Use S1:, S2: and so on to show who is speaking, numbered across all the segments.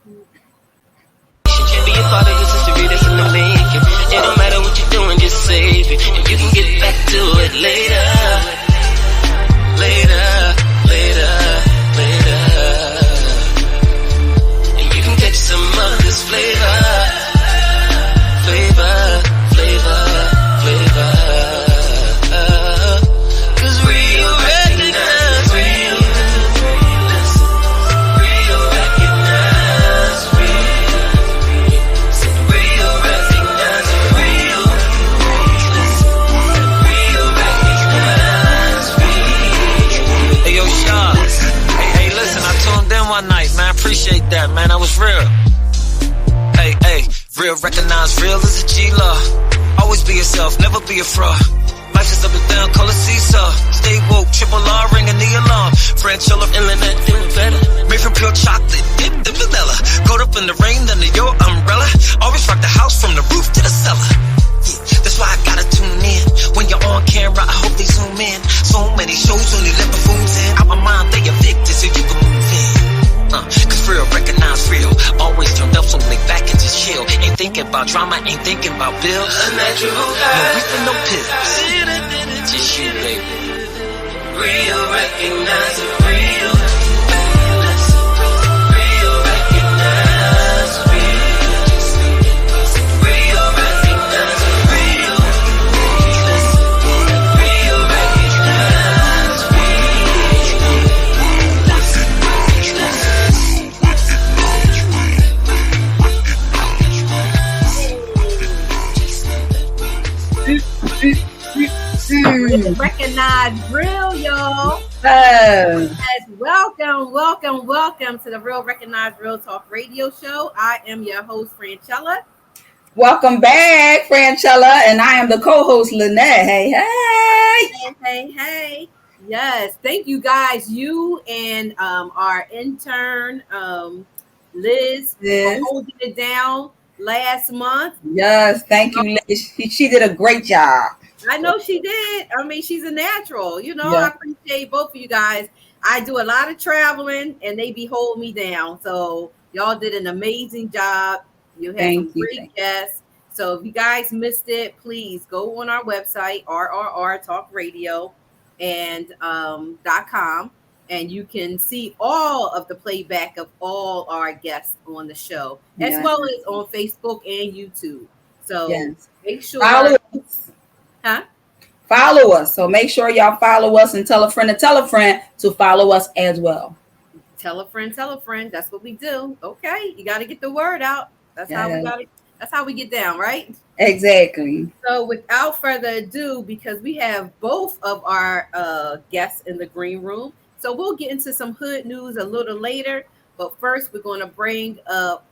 S1: Can be a part of this history that's in the making. It don't matter what you're doing, just save it. And you can get back to it later. And you can catch some of this flavor. Cause real recognize real. Real recognize real. Real recognize real. Real recognize real. Hey yo, Shaw. Hey, listen, I tuned in one night, man. Appreciate that, man. That was real. Hey, real recognize real is a G-law. Always be yourself, never be a fraud. Life is up and down, call it seesaw. Stay woke, triple R, ringing the alarm. Franchella, internet, do it better. Made from pure chocolate, dipped in vanilla. Caught up in the rain under your umbrella. Always rock the house from the roof to the cellar. Yeah, that's why I gotta tune in. When you're on camera, I hope they zoom in. So many shows only let the fools in. Out my mind, they evicted so you can move in. Cause real recognize real. Always turned up, so lay back and just chill. Ain't thinking about drama, ain't thinking about bills. A natural guy. No reason, no pills. Just you, baby. Real recognize real. Real recognize real. Real recognize real. Real recognize
S2: Recognize real, y'all. Yes, welcome to the Real Recognize Real Talk Radio Show. I am your host, Franchella.
S3: Welcome back, Franchella, and I am the co-host, Lynette.
S2: Hey. Yes, thank you guys. You and our intern, Liz, for holding it down last month.
S3: Yes, thank you, Liz. She did a great job.
S2: I know she did. I mean, she's a natural. I appreciate both of you guys. I do a lot of traveling, and they be holding me down. So y'all did an amazing job. You had some great guests. So if you guys missed it, please go on our website, RRR Talk Radio and .com, and you can see all of the playback of all our guests on the show, as well as on Facebook and YouTube. So make sure.
S3: Follow us. So make sure y'all follow us and tell a friend to follow us as well.
S2: Tell a friend. That's what we do. Okay, you got to get the word out. That's how we get down, right?
S3: Exactly.
S2: So without further ado, because we have both of our guests in the green room, so we'll get into some hood news a little later. But first, we're going to bring up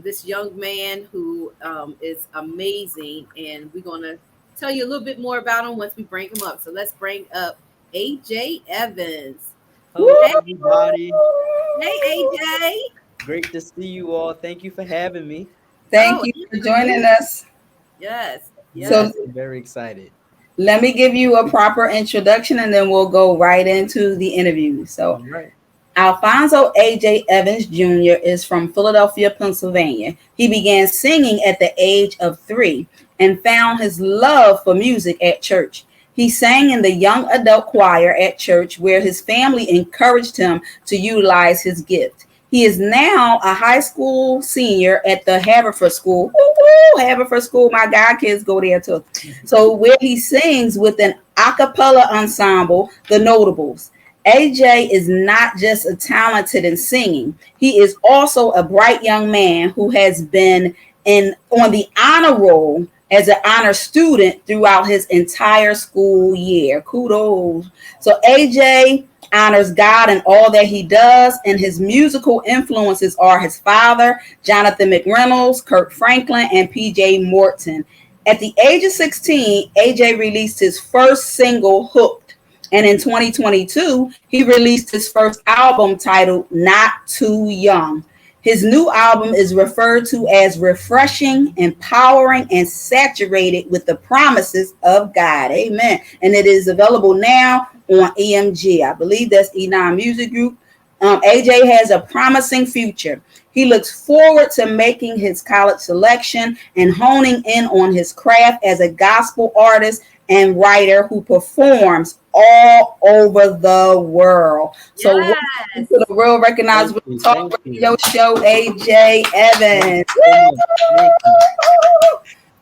S2: this young man who is amazing, and we're going to tell you a little bit more about him once we bring him up. So let's bring up AJ Evans.
S4: Hello, everybody.
S2: Hey, AJ.
S4: Great to see you all. Thank you for having me.
S3: Thank you for joining us.
S2: Yes.
S4: So I'm very excited.
S3: Let me give you a proper introduction, and then we'll go right into the interview. So, Alphonso AJ Evans Jr. is from Philadelphia, Pennsylvania. He began singing at the age of 3 and found his love for music at church. He sang in the young adult choir at church, where his family encouraged him to utilize his gift. He is now a high school senior at the Haverford School. Haverford School, my godkids go there too. So where he sings with an a cappella ensemble, The Notables. AJ is not just a talented in singing. He is also a bright young man who has been on the honor roll as an honor student throughout his entire school year. Kudos. So AJ honors God in all that he does, and his musical influences are his father, Jonathan McReynolds, Kirk Franklin, and PJ Morton. At the age of 16, AJ released his first single, Hooked. And in 2022, he released his first album titled Not Too Young. His new album is referred to as refreshing, empowering, and saturated with the promises of God. Amen. And it is available now on EMG. I believe that's E9 Music Group. AJ has a promising future. He looks forward to making his college selection and honing in on his craft as a gospel artist and writer who performs all over the world. So
S2: Yes.
S3: welcome to the Real Recognizable Talk Radio Show, AJ Evans.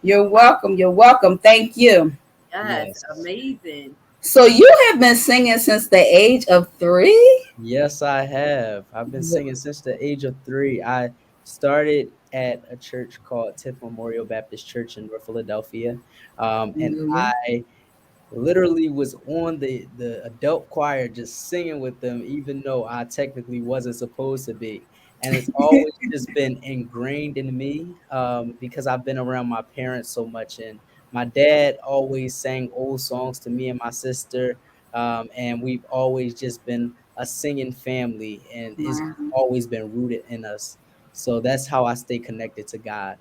S3: You're welcome. You're welcome. Thank you.
S2: Yes. Amazing.
S3: So you have been singing since the age of 3?
S4: Yes, I have. I've been singing since the age of 3. I started at a church called Tiff Memorial Baptist Church in North Philadelphia. And I literally was on the adult choir just singing with them, even though I technically wasn't supposed to be. And it's always just been ingrained in me because I've been around my parents so much. And my dad always sang old songs to me and my sister. And we've always just been a singing family, and it's always been rooted in us. So that's how I stay connected to God.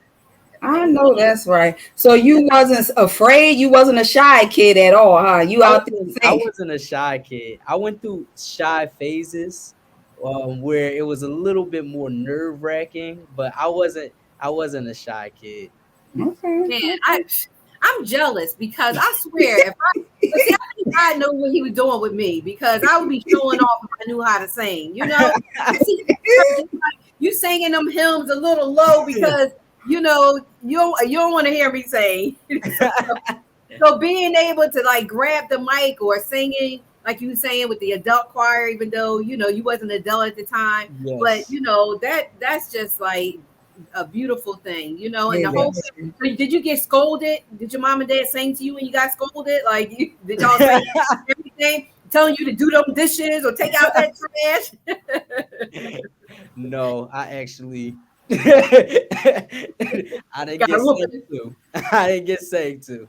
S3: I know that's right. So you wasn't afraid? You wasn't a shy kid at all, huh? You out there
S4: I
S3: singing.
S4: wasn't a shy kid. I went through shy phases where it was a little bit more nerve-wracking, but I wasn't a shy kid.
S3: Okay.
S2: Man, I'm jealous because I swear but see, I think God knew what he was doing with me because I would be showing off if I knew how to sing, you know? See, you singing them hymns a little low because you know you don't want to hear me sing. So being able to like grab the mic or singing like you were saying with the adult choir, even though you know you wasn't an adult at the time, but you know that's just like a beautiful thing, you know. And the whole thing, did you get scolded? Did your mom and dad sing to you when you got scolded? Like did y'all say everything, telling you to do them dishes or take out that trash?
S4: No, I actually I didn't get sang to. I didn't get sang to.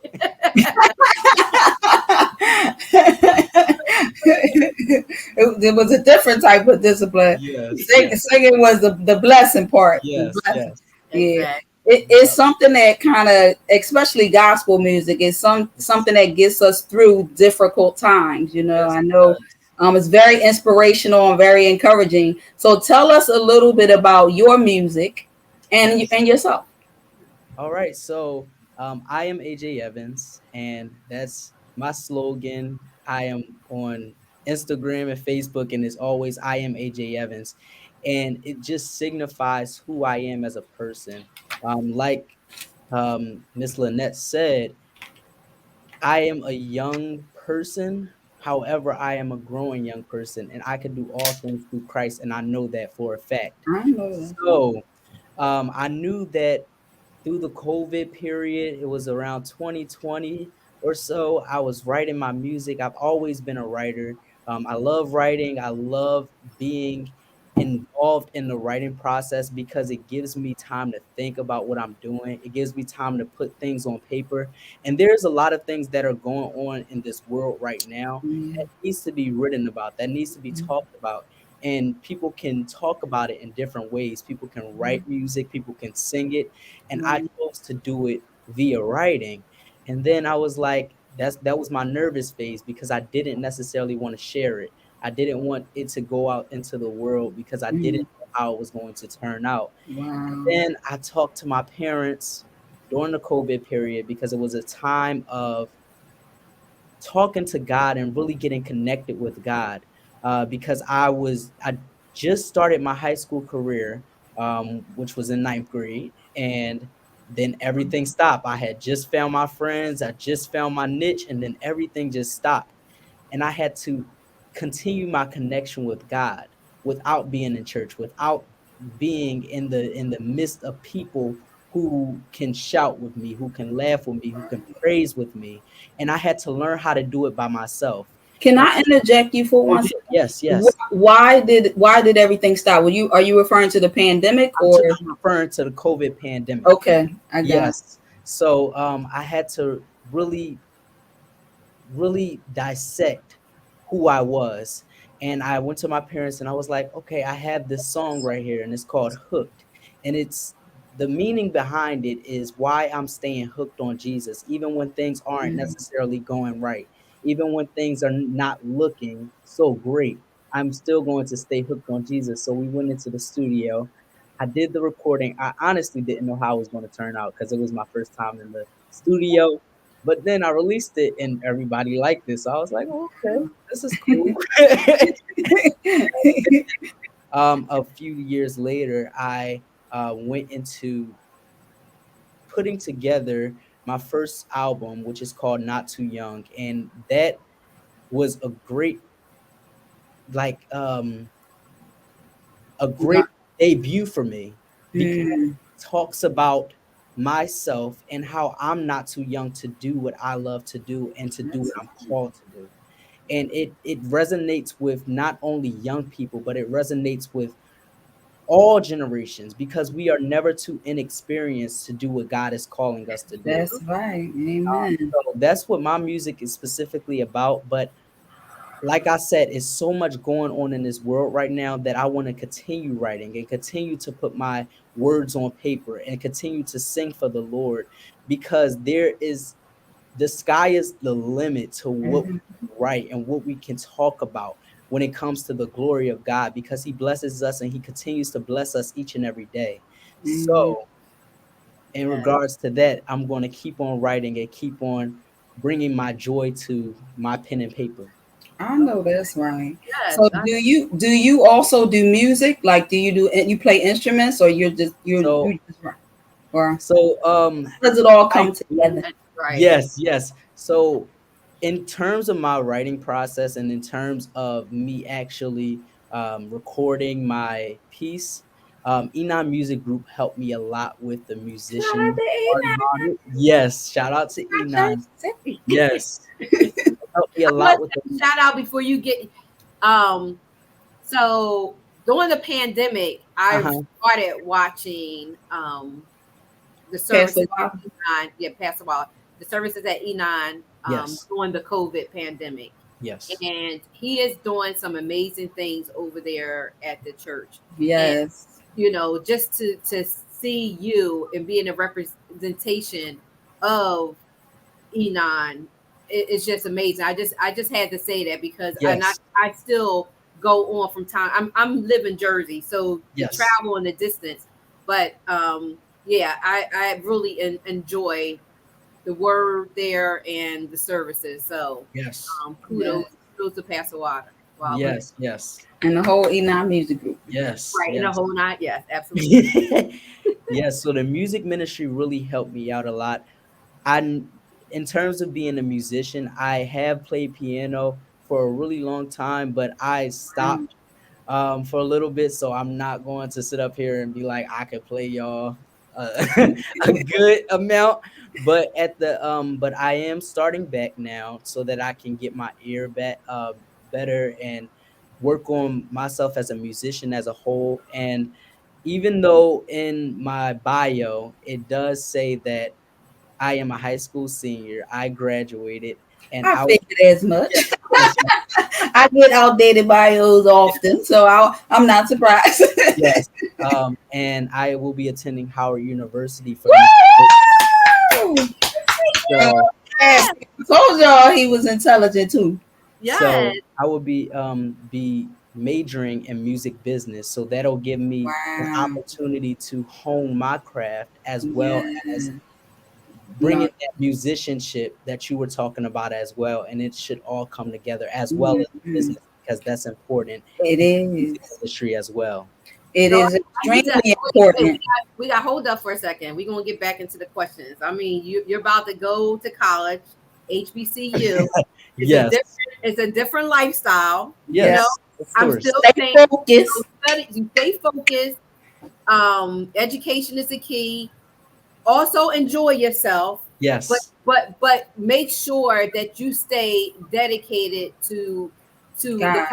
S3: It was a different type of discipline.
S4: Yes.
S3: Singing was the blessing part.
S4: Yes.
S3: Blessing.
S4: Yes.
S3: Yeah. Exactly. It's something that kind of, especially gospel music, is something that gets us through difficult times. You know, I know it's very inspirational and very encouraging. So tell us a little bit about your music and yourself.
S4: All right. So I am AJ Evans, and that's my slogan. I am on Instagram and Facebook, and it's always I am AJ Evans. And it just signifies who I am as a person. Like Miss Lynette said, I am a young person. However, I am a growing young person, and I can do all things through Christ, and I know that for a fact.
S3: I know that.
S4: So I knew that through the COVID period, it was around 2020 or so, I was writing my music. I've always been a writer. I love writing. I love being involved in the writing process because it gives me time to think about what I'm doing. It gives me time to put things on paper. And there's a lot of things that are going on in this world right now that needs to be written about, that needs to be talked about. And people can talk about it in different ways. People can write music, people can sing it, and I chose to do it via writing. And then I was like, that was my nervous phase because I didn't necessarily want to share it. I didn't want it to go out into the world because I didn't know how it was going to turn out. And then I talked to my parents during the COVID period because it was a time of talking to God and really getting connected with God. Because I just started my high school career, which was in 9th grade, and then everything stopped. I had just found my friends, I just found my niche, and then everything just stopped. And I had to continue my connection with God without being in church, without being in the midst of people who can shout with me, who can laugh with me, who can praise with me. And I had to learn how to do it by myself.
S3: Can I interject you for one second?
S4: Yes.
S3: Why did everything stop? Are you referring to the pandemic or
S4: I'm referring to the COVID pandemic?
S3: Okay, I got it.
S4: So I had to really dissect who I was. And I went to my parents and I was like, okay, I have this song right here and it's called Hooked. And it's the meaning behind it is why I'm staying hooked on Jesus, even when things aren't necessarily going right, even when things are not looking so great. I'm still going to stay hooked on Jesus. So we went into the studio. I did the recording. I honestly didn't know how it was going to turn out because it was my first time in the studio. But then I released it and everybody liked it. So I was like, oh, okay, this is cool. A few years later, I went into putting together my first album, which is called Not Too Young. And that was like um a great debut for me because it talks about myself and how I'm not too young to do what I love to do and to do what I'm called to do. And it resonates with not only young people, but it resonates with all generations because we are never too inexperienced to do what God is calling us to do.
S3: That's right. Amen.
S4: So that's what my music is specifically about. But like I said, it's so much going on in this world right now that I want to continue writing and continue to put my words on paper and continue to sing for the Lord because the sky is the limit to what we can write and what we can talk about when it comes to the glory of God because he blesses us and he continues to bless us each and every day. So in regards to that, I'm going to keep on writing and keep on bringing my joy to my pen and paper.
S3: I know that's right.
S2: Yes,
S3: So do you also do music? Like, do you play instruments, or you just write? Or does it all come together?
S2: Right.
S4: Yes. So in terms of my writing process and in terms of me actually recording my piece, Enon Music Group helped me a lot with the musician part about it. Yes, shout out to Enon. Yes, helped me a lot with the
S2: shout out before you get. So during the pandemic, I started watching the services at Enon. Yeah, Pastor Wall. The services at Enon during the COVID pandemic.
S4: Yes.
S2: And he is doing some amazing things over there at the church.
S3: Yes.
S2: And, just to see you and be in a representation of Enon, it's just amazing. I just had to say that because I still go on from time. I'm live in Jersey, so the travel and the distance. But I really enjoy the word there and the services. So kudos to Pastor Water. Wow.
S4: Yes.
S3: And the whole Enon Music Group.
S4: Yes.
S2: Right. And the whole night. Yes, absolutely.
S4: Yes. So the music ministry really helped me out a lot. In terms of being a musician, I have played piano for a really long time, but I stopped for a little bit. So I'm not going to sit up here and be like, I could play y'all a good amount. But but I am starting back now so that I can get my ear back better and work on myself as a musician as a whole. And even though in my bio it does say that I am a high school senior, I graduated, and
S3: I figured as much. I get outdated bios often, so I'm not surprised.
S4: Yes, and I will be attending Howard University for.
S3: I told y'all he was intelligent too.
S2: Yes.
S4: So I will be majoring in music business, so that'll give me an opportunity to hone my craft as well as bringing that musicianship that you were talking about as well, and it should all come together as well as business because that's important.
S3: It is
S4: industry as well.
S3: It is extremely important.
S2: We got hold up for a second. We're gonna get back into the questions. I mean, you're about to go to college, HBCU. It's a different lifestyle.
S4: Yes,
S2: I'm still
S3: stay focused.
S2: You stay focused. Education is the key. Also enjoy yourself.
S4: Yes.
S2: But make sure that you stay dedicated to God,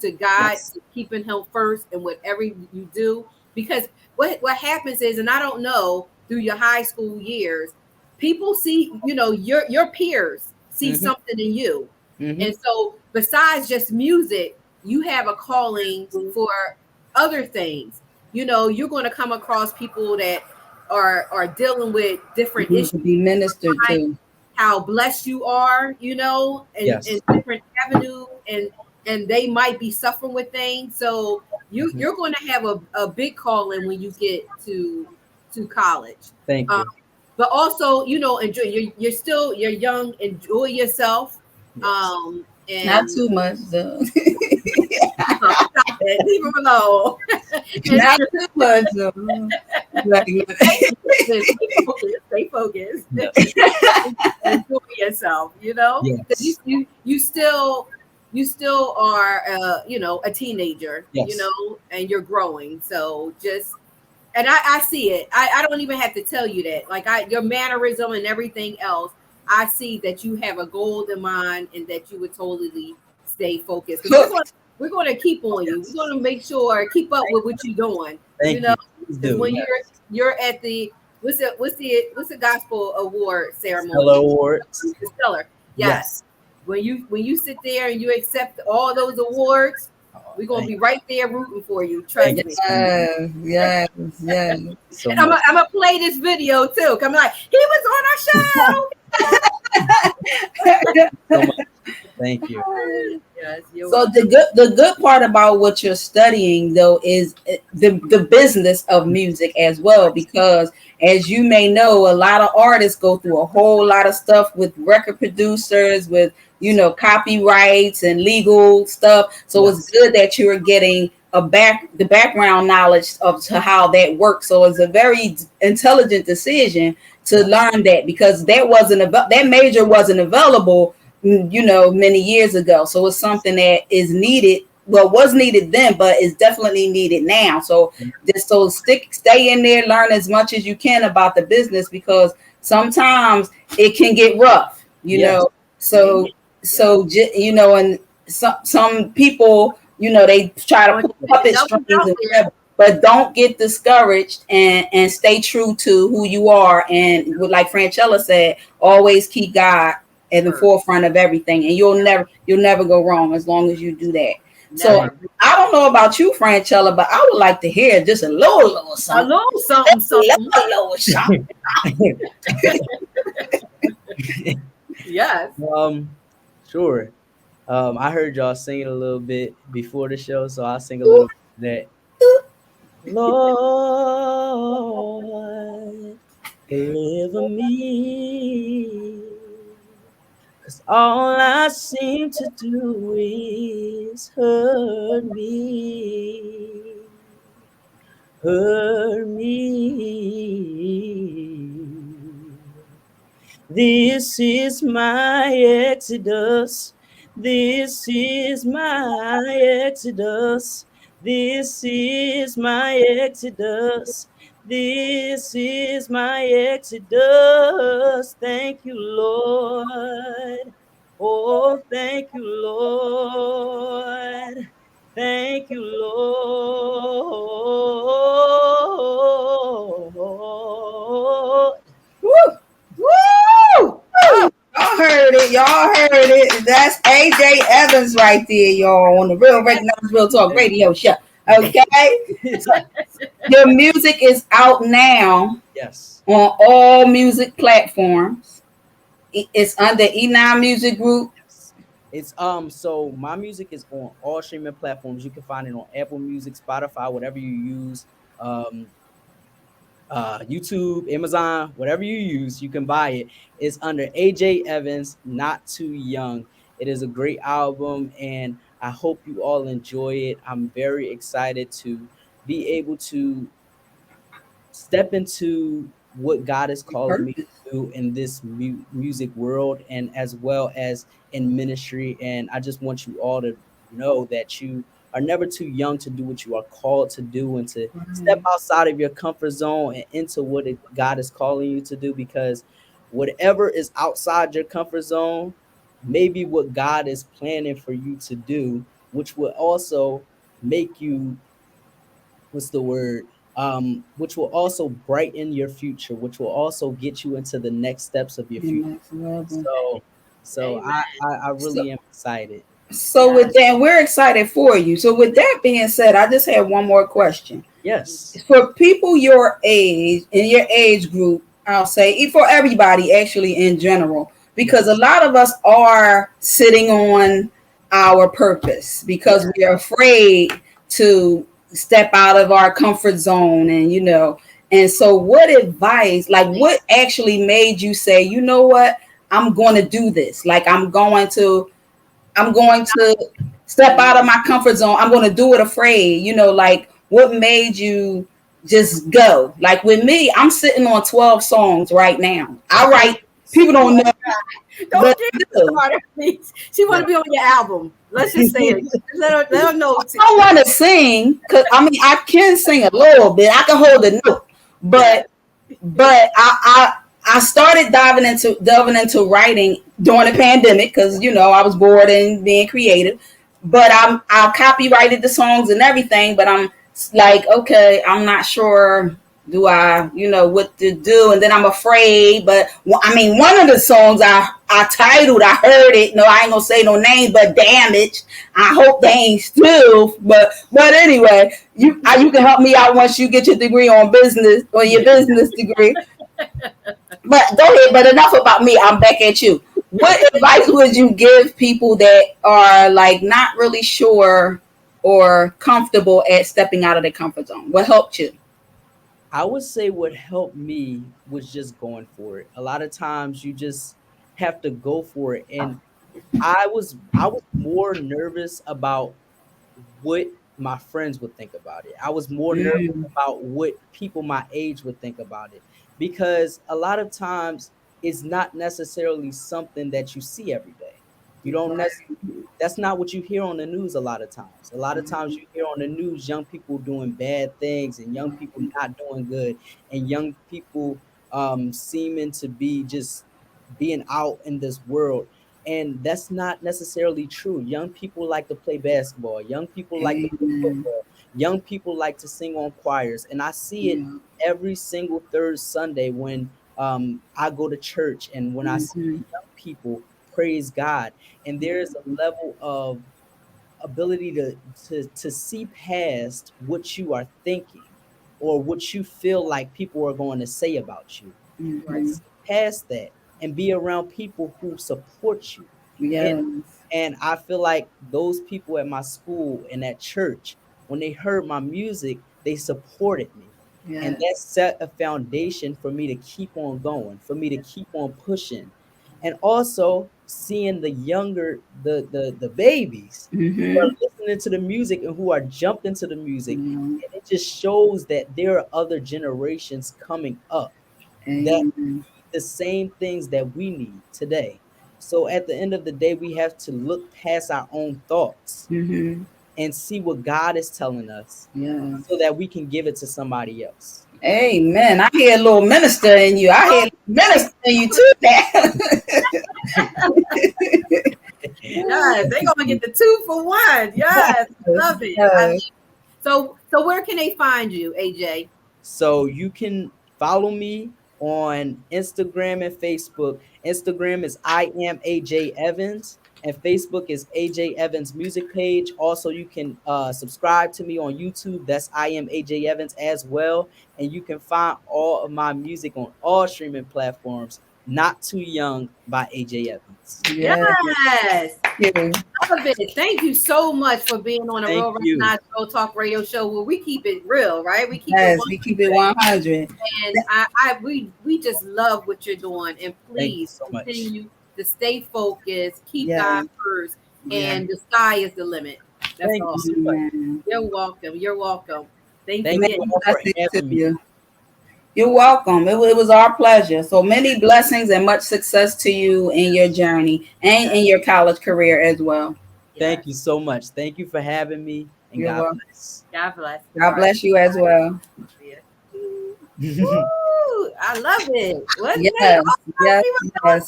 S2: to keeping him first in whatever you do. Because what happens is, and I don't know, through your high school years, people see, your peers see something in you. And so besides just music, you have a calling for other things. You're going to come across people that are dealing with different issues.
S3: To be ministered to.
S2: How blessed you are, and different avenues, and and they might be suffering with things. So you're going to have a big calling when you get to college.
S4: Thank you.
S2: But also, enjoy. You're young. Enjoy yourself.
S4: Yes.
S2: And
S3: not too much though.
S2: stop it. Leave him alone.
S3: Not too much though.
S2: Stay focused. Enjoy yourself.
S4: Yes.
S2: You still are a teenager.
S4: Yes.
S2: And you're growing. So and I see it. I don't even have to tell you that. Like your mannerism and everything else, I see that you have a goal in mind and that you would totally stay focused. We're going to keep on you. We're going to make sure keep up with what you're doing.
S4: Thank you.
S2: When you're at the what's the gospel award ceremony?
S4: Stellar Awards.
S2: The Stellar. Yes. When you sit there and you accept all those awards, we're gonna be right there rooting for you. Trust me.
S3: Yes.
S2: So and I'm gonna play this video too. I'm like, he was on our show.
S4: So much. Thank you.
S2: Yes,
S3: so the good part about what you're studying though is the business of music as well, because as you may know, a lot of artists go through a whole lot of stuff with record producers, with copyrights and legal stuff. So It's good that you're getting the background knowledge of how that works. So it's a very intelligent decision to learn that, because that major wasn't available many years ago. So it's something that is needed. Well, was needed then, but is definitely needed now. So stay in there, learn as much as you can about the business, because sometimes it can get rough, know. So and some people, they try to put puppet strings and whatever, but don't get discouraged and stay true to who you are. And like Franchella said, always keep God at the forefront of everything, and you'll never go wrong as long as you do that. So I don't know about you, Franchella, but I would like to hear just a little something.
S2: A little something. Yes.
S4: Sure. I heard y'all singing a little bit before the show, so I'll sing a little bit of that. Lord, deliver me, 'cause all I seem to do is hurt me. This is my exodus. This is my exodus. This is my exodus. This is my exodus. Thank you, Lord. Oh, thank you, Lord. Thank you, Lord.
S3: Woo! Woo! Y'all heard it. That's AJ Evans right there, y'all, on the Real Recognize Real Talk radio show. Okay? Your music is out now.
S4: Yes.
S3: On all music platforms. It's under E9 Music Group.
S4: It's so my music is on all streaming platforms. You can find it on Apple Music, Spotify, whatever you use. YouTube, Amazon, whatever you use, you can buy it. It's under AJ Evans, Not Too Young. It is a great album, and I hope you all enjoy it. I'm very excited to be able to step into what God has called me to do in this music world, and as well as in ministry. And I just want you all to know that you are never too young to do what you are called to do, and to step outside of your comfort zone and into what God is calling you to do, because whatever is outside your comfort zone may be what God is planning for you to do, which will also make you, which will also brighten your future, which will also get you into the next steps of your future. So I really am excited.
S3: So with that, we're excited for you. So with that being said, I just have one more question.
S4: Yes.
S3: For people your age, in your age group, I'll say, for everybody actually in general, because a lot of us are sitting on our purpose because we are afraid to step out of our comfort zone, and and so what advice, like what actually made you say, you know what, I'm going to do this, like I'm going to step out of my comfort zone, I'm going to do it afraid, like what made you just go? Like with me, I'm sitting on 12 songs right now. I write, people don't know.
S2: Don't get started, please. She want to be on your album. Let's just say it. Let her know.
S3: I don't want to sing because I can sing a little bit. I can hold a note, but I started delving into writing during the pandemic because I was bored and being creative. But I copyrighted the songs and everything. But I'm like, okay, I'm not sure. Do I, what to do? And then I'm afraid. But one of the songs I titled, I heard it. No, I ain't gonna say no name, but damage. I hope they ain't still. But anyway, you can help me out once you get your degree on business or your business degree. But go ahead. But enough about me. I'm back at you. What advice would you give people that are like not really sure or comfortable at stepping out of their comfort zone? What helped you?
S4: I would say what helped me was just going for it. A lot of times you just have to go for it. And I was more nervous about what my friends would think about it. I was more nervous about what people my age would think about it. Because a lot of times it's not necessarily something that you see every day. You don't that's not what you hear on the news a lot of times. A lot of times you hear on the news young people doing bad things and young people not doing good and young people seeming to be just being out in this world. And that's not necessarily true. Young people like to play basketball. Young people like to play football. Young people like to sing on choirs. And I see it every single third Sunday when I go to church and when I see young people praise God. And there's a level of ability to see past what you are thinking or what you feel like people are going to say about you. See past that and be around people who support you.
S3: Yes.
S4: And I feel like those people at my school and at church, when they heard my music, they supported me.
S3: Yes.
S4: And that set a foundation for me to keep on going, for me to keep on pushing. And also seeing the younger, the babies who are listening to the music and who are jumping to the music. And it just shows that there are other generations coming up that need the same things that we need today. So at the end of the day, we have to look past our own thoughts and see what God is telling us so that we can give it to somebody else.
S3: Amen. I hear a little minister in you. I hear minister in you too now.
S2: Yes, they're gonna get the 2 for 1. Yes, love it.
S3: Yes.
S2: So where can they find you, AJ?
S4: So you can follow me on Instagram and Facebook. Instagram is I am AJ Evans and Facebook is AJ Evans Music Page. Also, you can subscribe to me on YouTube. That's I am AJ Evans as well. And you can find all of my music on all streaming platforms. Not Too Young by AJ Evans.
S2: Yes. Love it. Thank you so much for being on a Real Recognized Real Talk radio show where we keep it real, right? We keep it
S3: 100.
S2: And we just love what you're doing. And please continue to stay focused, keep God first, and the sky is the limit. That's all. You're welcome. You're welcome. Thank you
S3: for having me. You're welcome. It was our pleasure. So many blessings and much success to you in your journey and in your college career as well.
S4: Thank you so much. Thank you for having me. And God bless.
S2: God bless.
S3: God bless you as well.
S2: Woo, I love it.
S3: Yes.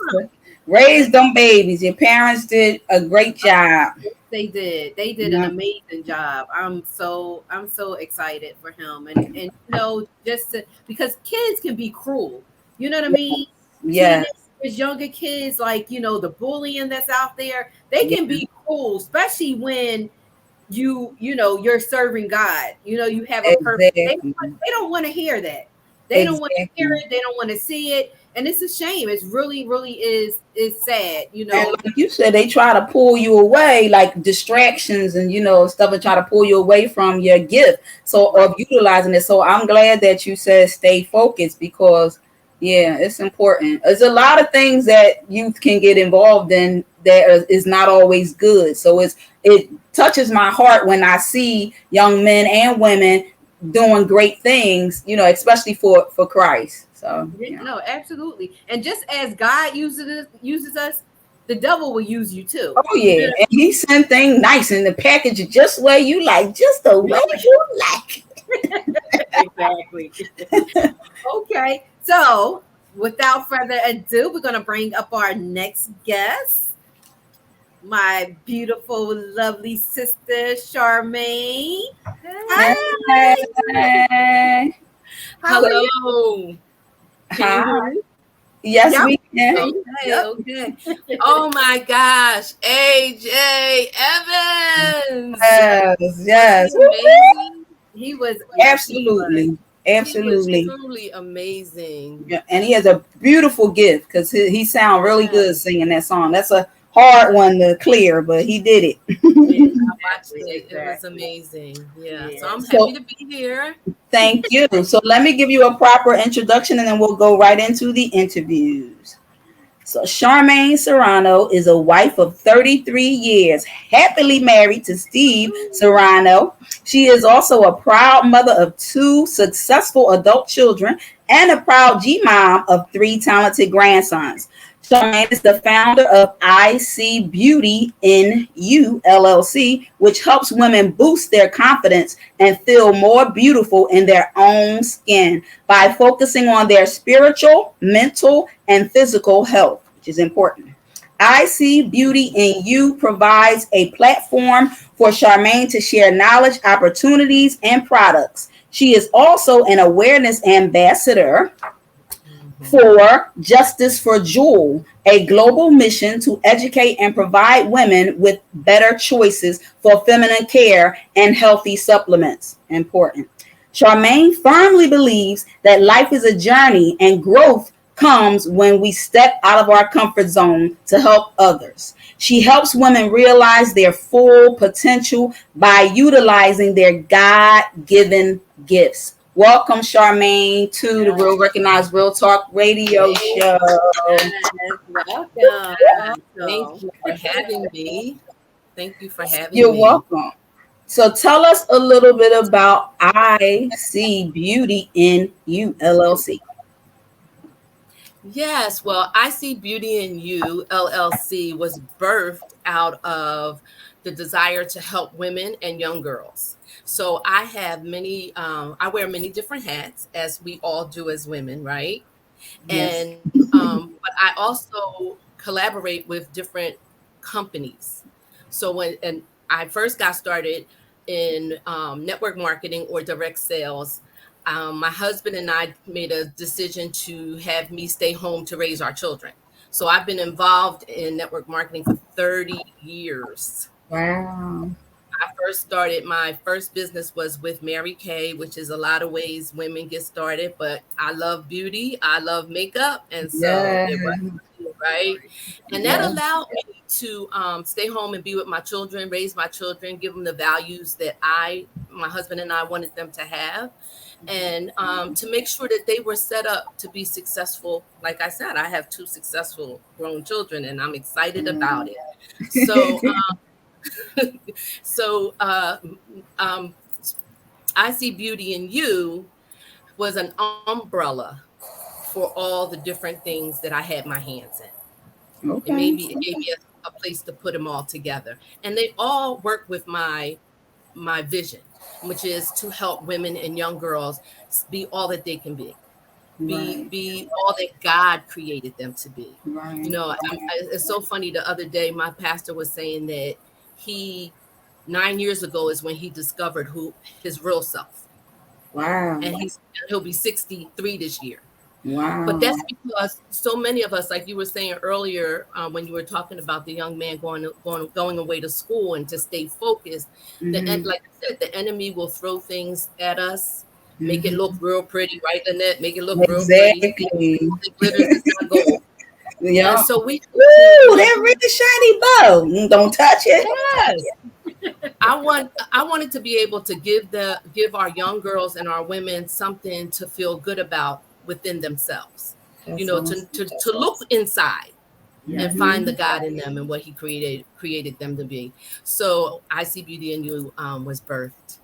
S3: Raise them babies. Your parents did a great job.
S2: They did an amazing job. I'm so excited for him, and because kids can be cruel, you know what I mean?
S3: Yeah.
S2: There's younger kids, like the bullying that's out there. They can be cruel, especially when you're serving God. You have a purpose. They don't want to hear that. They don't want to hear it. They don't want to see it. And it's a shame. It's really, really is sad, you know.
S3: And like you said, they try to pull you away, like distractions and, you know, stuff, and try to pull you away from your gift. So of utilizing it. So I'm glad that you said stay focused, because it's important. There's a lot of things that youth can get involved in that is not always good. So it touches my heart when I see young men and women doing great things, you know, especially for Christ. So
S2: no, absolutely. And just as God uses us, the devil will use you too.
S3: Oh yeah, and he sent things nice in the package just where you like, just the way you like.
S2: Exactly. Okay, so without further ado, we're gonna bring up our next guest, my beautiful, lovely sister, Charmaine. Hi.
S3: Hey.
S5: Hello.
S3: Hi. Yes, we can.
S5: Okay. Oh my gosh, AJ Evans.
S3: Yes.
S5: Amazing.
S2: He was
S3: Absolutely.
S5: He was truly amazing.
S3: Yeah, and he has a beautiful gift, because he sounds really good singing that song. That's a hard one to clear, but he did it.
S5: I watched it. It was amazing. Yeah. So I'm happy to be here.
S3: Thank you. So let me give you a proper introduction, and then we'll go right into the interviews. So Charmaine Serrano is a wife of 33 years, happily married to Steve Serrano. She is also a proud mother of 2 successful adult children and a proud G-mom of 3 talented grandsons. Charmaine is the founder of I See Beauty in You, LLC, which helps women boost their confidence and feel more beautiful in their own skin by focusing on their spiritual, mental, and physical health, which is important. I See Beauty in You provides a platform for Charmaine to share knowledge, opportunities, and products. She is also an awareness ambassador for Justice for Jewel, a global mission to educate and provide women with better choices for feminine care and healthy supplements. Important. Charmaine firmly believes that life is a journey and growth comes when we step out of our comfort zone to help others. She helps women realize their full potential by utilizing their God-given gifts. Welcome, Charmaine, to the Real Recognized Real Talk radio show.
S5: Welcome. Thank you for having me. Thank you for having me.
S3: You're welcome. So tell us a little bit about I See Beauty in You, LLC.
S5: Yes, well, I See Beauty in You, LLC was birthed out of the desire to help women and young girls. So I have I wear many different hats, as we all do as women, right? Yes. And but I also collaborate with different companies. So when I first got started in network marketing or direct sales, my husband and I made a decision to have me stay home to raise our children. So I've been involved in network marketing for 30 years.
S3: Wow.
S5: I first started, my first business was with Mary Kay, which is a lot of ways women get started, but I love beauty, I love makeup, and so it was right. And that allowed me to stay home and be with my children, raise my children, give them the values that my husband and I wanted them to have, and to make sure that they were set up to be successful. Like I said, I have 2 successful grown children, and I'm excited about it. So I See Beauty in You was an umbrella for all the different things that I had my hands in. Okay. It gave me a place to put them all together. And they all work with my vision, which is to help women and young girls be all that they can be. Be all that God created them to be. Right. You know, it's so funny. The other day, my pastor was saying that 9 years ago is when he discovered his real self.
S3: Wow.
S5: And he'll be 63 this year.
S3: Wow.
S5: But that's because so many of us, like you were saying earlier, when you were talking about the young man going away to school and to stay focused, like I said, the enemy will throw things at us Make it look real pretty, right, Lynette? Make it look real pretty.
S3: Exactly.
S5: It glitters, it's not gold. And
S3: Yeah.
S5: so we,
S3: Ooh,
S5: you know,
S3: that really shiny bow. Don't touch it.
S5: yes, I wanted to be able to give our young girls and our women something to feel good about within themselves. You
S3: That's
S5: know,
S3: awesome.
S5: to look inside and find the
S3: Mhm.
S5: God in them and what He created them to be. So I See Beauty in You was birthed,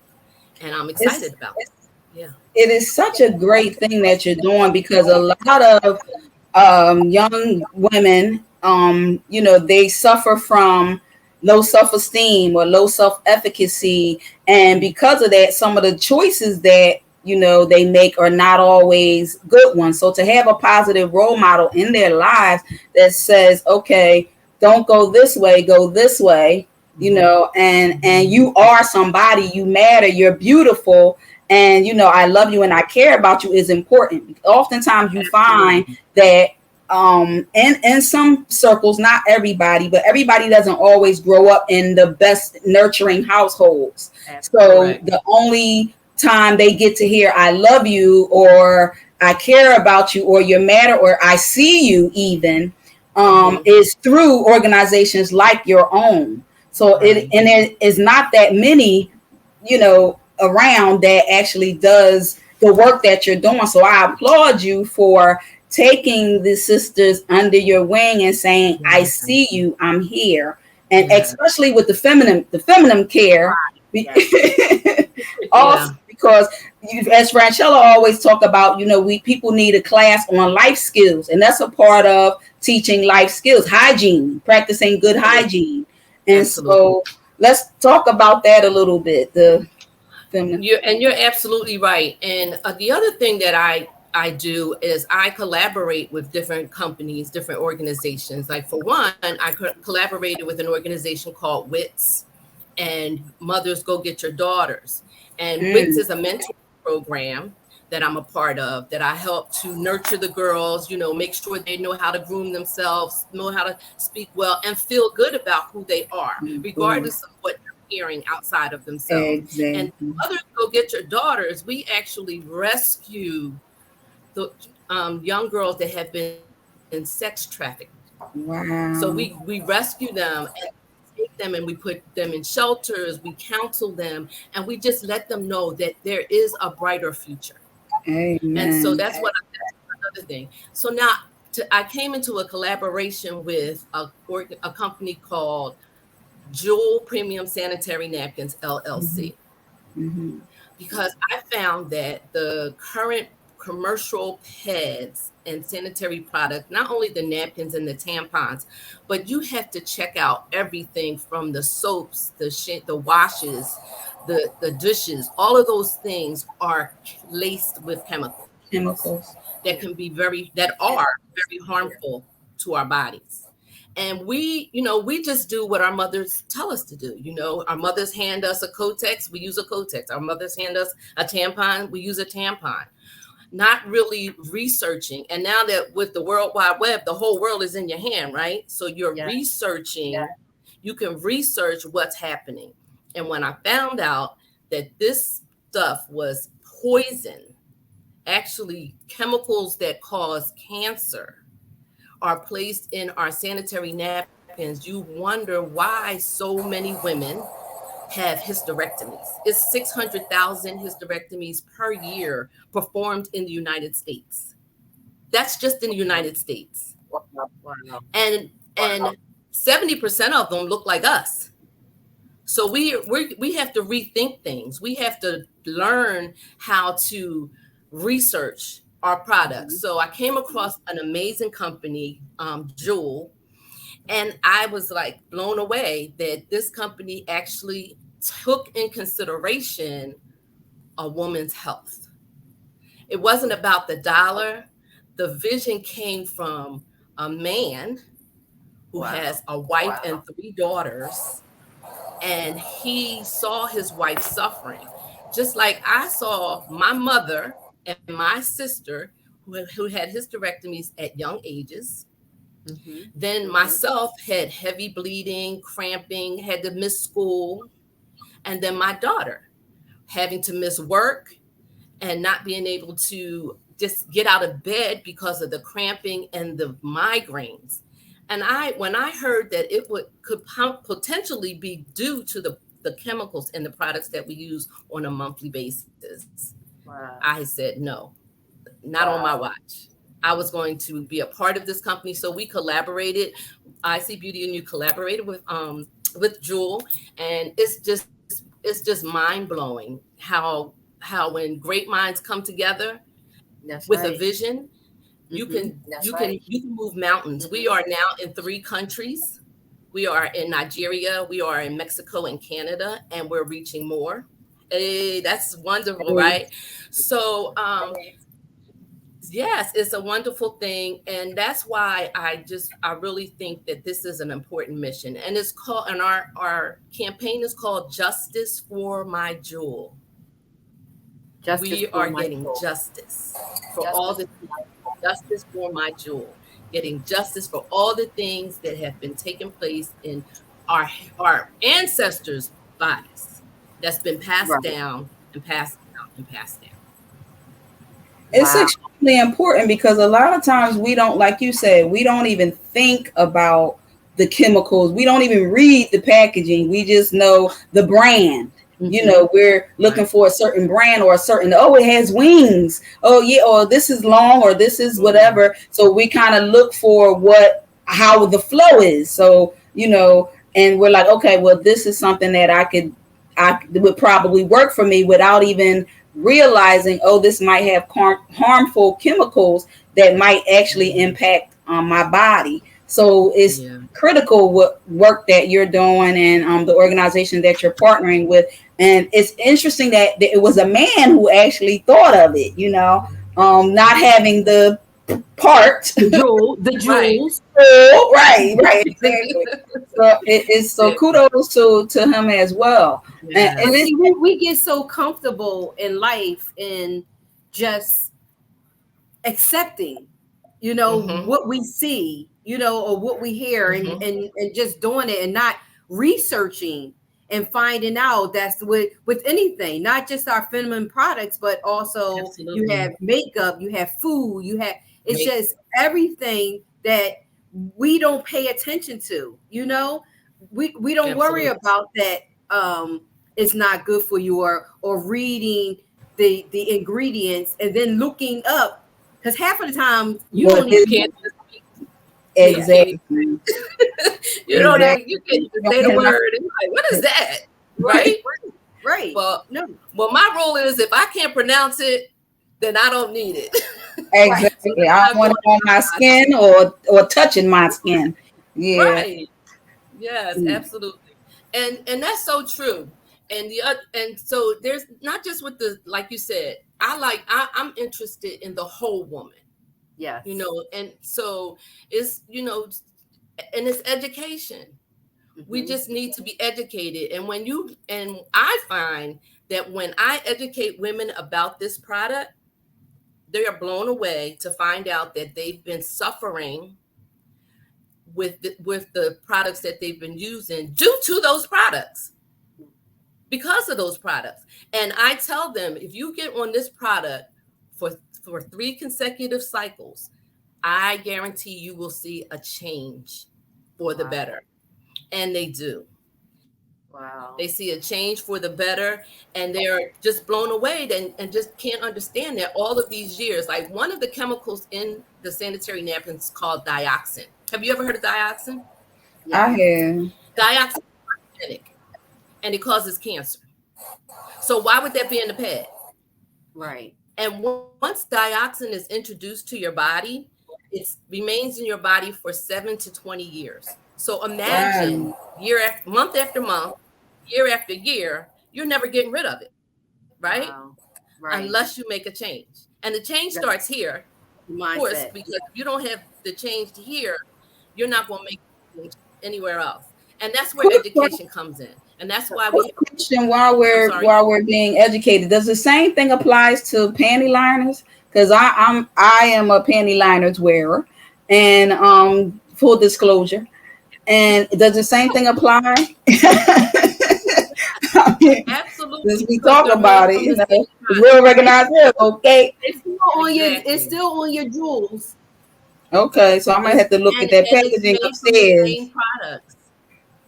S5: and I'm
S3: It's
S5: excited about it. Yeah.
S3: it is such a great thing that you're doing because a lot of young women, they suffer from low self-esteem or low self-efficacy. And because of that, some of the choices that, they make are not always good ones. So to have a positive role model in their lives that says, okay, don't go this way, go this way, and you are somebody, you matter, you're beautiful, and I love you and I care about you is important. Oftentimes you find that in some circles, not everybody, but everybody doesn't always grow up in the best nurturing households. So the only time they get to hear I love you or I care about you or you matter or I see you even is through organizations like your own. So it is not that many, around that actually does the work that you're doing. So I applaud you for taking the sisters under your wing and saying, I see you, I'm here. And especially with the feminine care. Also, because as Franchella always talk about, people need a class on life skills, and that's a part of teaching life skills, hygiene, practicing good hygiene. And so let's talk about that a little bit. The feminine.
S5: You're absolutely right. And the other thing that I do is I collaborate with different companies, different organizations. Like for one, I collaborated with an organization called WITS and Mothers Go Get Your Daughters. And WITS is a mentoring program that I'm a part of, that I help to nurture the girls, make sure they know how to groom themselves, know how to speak well, and feel good about who they are, regardless of what they're hearing outside of themselves.
S3: Exactly.
S5: And Mothers Go Get Your Daughters, we actually rescue the young girls that have been sex trafficked.
S3: Wow.
S5: So we rescue them and take them and we put them in shelters, we counsel them, and we just let them know that there is a brighter future.
S3: Amen.
S5: And so that's another thing. So now I came into a collaboration with a company called Jewel Premium Sanitary Napkins, LLC. Because I found that the current commercial pads and sanitary products, not only the napkins and the tampons, but you have to check out everything from the soaps, the washes, the dishes. All of those things are laced with chemicals that are very harmful to our bodies. And we just do what our mothers tell us to do. Our mothers hand us a Kotex, we use a Kotex. Our mothers hand us a tampon, we use a tampon. Not really researching. And now that with the World Wide Web, the whole world is in your hand, right? So you're researching, you can research what's happening. And when I found out that this stuff was poison, actually chemicals that cause cancer are placed in our sanitary napkins, you wonder why so many women have hysterectomies. It's 600,000 hysterectomies per year performed in the United States. That's just in the United States. And 70% of them look like us. So we have to rethink things. We have to learn how to research our products. So I came across an amazing company, Jewel, and I was like blown away that this company actually took in consideration a woman's health. It wasn't about the dollar. The vision came from a man who has a wife and 3 daughters, and he saw his wife suffering. Just like I saw my mother and my sister who had hysterectomies at young ages. Then myself had heavy bleeding, cramping, had to miss school. And then my daughter having to miss work and not being able to just get out of bed because of the cramping and the migraines. And when I heard that it could potentially be due to the chemicals in the products that we use on a monthly basis,
S2: wow.
S5: I said, no, not on my watch. I was going to be a part of this company. So we collaborated. IC Beauty and You collaborated with Jewel, and it's just mind blowing how when great minds come together with a vision, you can move mountains. We are now in 3 countries. We are in Nigeria, we are in Mexico and Canada, and we're reaching more. Hey, that's wonderful, right? So yes, it's a wonderful thing. And that's why I really think that this is an important mission. And it's called, and our campaign is called Justice for My Jewel. We are getting justice for all the justice for my jewel, getting justice for all the things that have been taking place in our ancestors' bodies that's been passed down and passed down and passed down.
S3: It's extremely important because a lot of times we don't, like you said, we don't even think about the chemicals. We don't even read the packaging. We just know the brand. You know, we're looking for a certain brand or a certain, oh, it has wings. Oh, yeah. Or this is long or this is whatever. So we kind of look for how the flow is. So, you know, and we're like, okay, well, this is something that I would probably work for me without even realizing, oh, this might have harmful chemicals that might actually impact my body. So it's critical what work that you're doing and the organization that you're partnering with. And it's interesting that it was a man who actually thought of it, you know, not having the part. The jewels. Right, exactly. So it's so kudos to him as well.
S2: Yeah. And we get so comfortable in life in just accepting, you know, what we see, you know, or what we hear and just doing it and not researching and finding out. That's with anything, not just our feminine products, but also you have makeup, you have food, it's just everything that we don't pay attention to, you know, we don't worry about that. It's not good for you or reading the ingredients and then looking up, because half of the time you don't even
S3: exactly.
S5: You know that you can say the word and like, what is that? Right. Well, my rule is if I can't pronounce it, then I don't need it.
S3: Exactly. I don't want it on my skin or touching my skin. Yeah.
S5: Right. Yes, absolutely. And that's so true. And so there's not just with the, like you said, I'm interested in the whole woman.
S2: Yeah.
S5: You know, and so it's, you know, and it's education. We just need to be educated. And I find that when I educate women about this product, they are blown away to find out that they've been suffering with the products that they've been using due to those products, because of those products. And I tell them, if you get on this product for 3 consecutive cycles, I guarantee you will see a change for the better. And they do.
S2: Wow.
S5: They see a change for the better, and they're just blown away and just can't understand that all of these years. Like one of the chemicals in the sanitary napkins called dioxin. Have you ever heard of dioxin?
S3: I have.
S5: Dioxin is arsenic, and it causes cancer. So why would that be in the pad?
S2: Right.
S5: And once dioxin is introduced to your body, it remains in your body for 7 to 20 years. So imagine month after month, year after year, you're never getting rid of it, right?
S2: Wow. Right.
S5: Unless you make a change. And the change starts here, of course, because if you don't have the change here, you're not going to make it anywhere else. And that's where education comes in. And that's why
S3: question while we're being educated, does the same thing applies to panty liners? Because I am a panty liners wearer, and full disclosure. And does the same thing apply?
S5: Absolutely.
S3: Since we
S5: Because
S3: talk
S5: they're
S3: about
S5: made
S3: it,
S5: from
S3: you
S5: the
S3: know,
S5: same
S3: we'll recognize it. Okay.
S2: It's still on your.
S5: Exactly.
S2: It's still on your jewels.
S3: Okay. So I might have to look at that
S5: And it's
S3: packaging
S5: made from the same
S3: upstairs.
S5: products.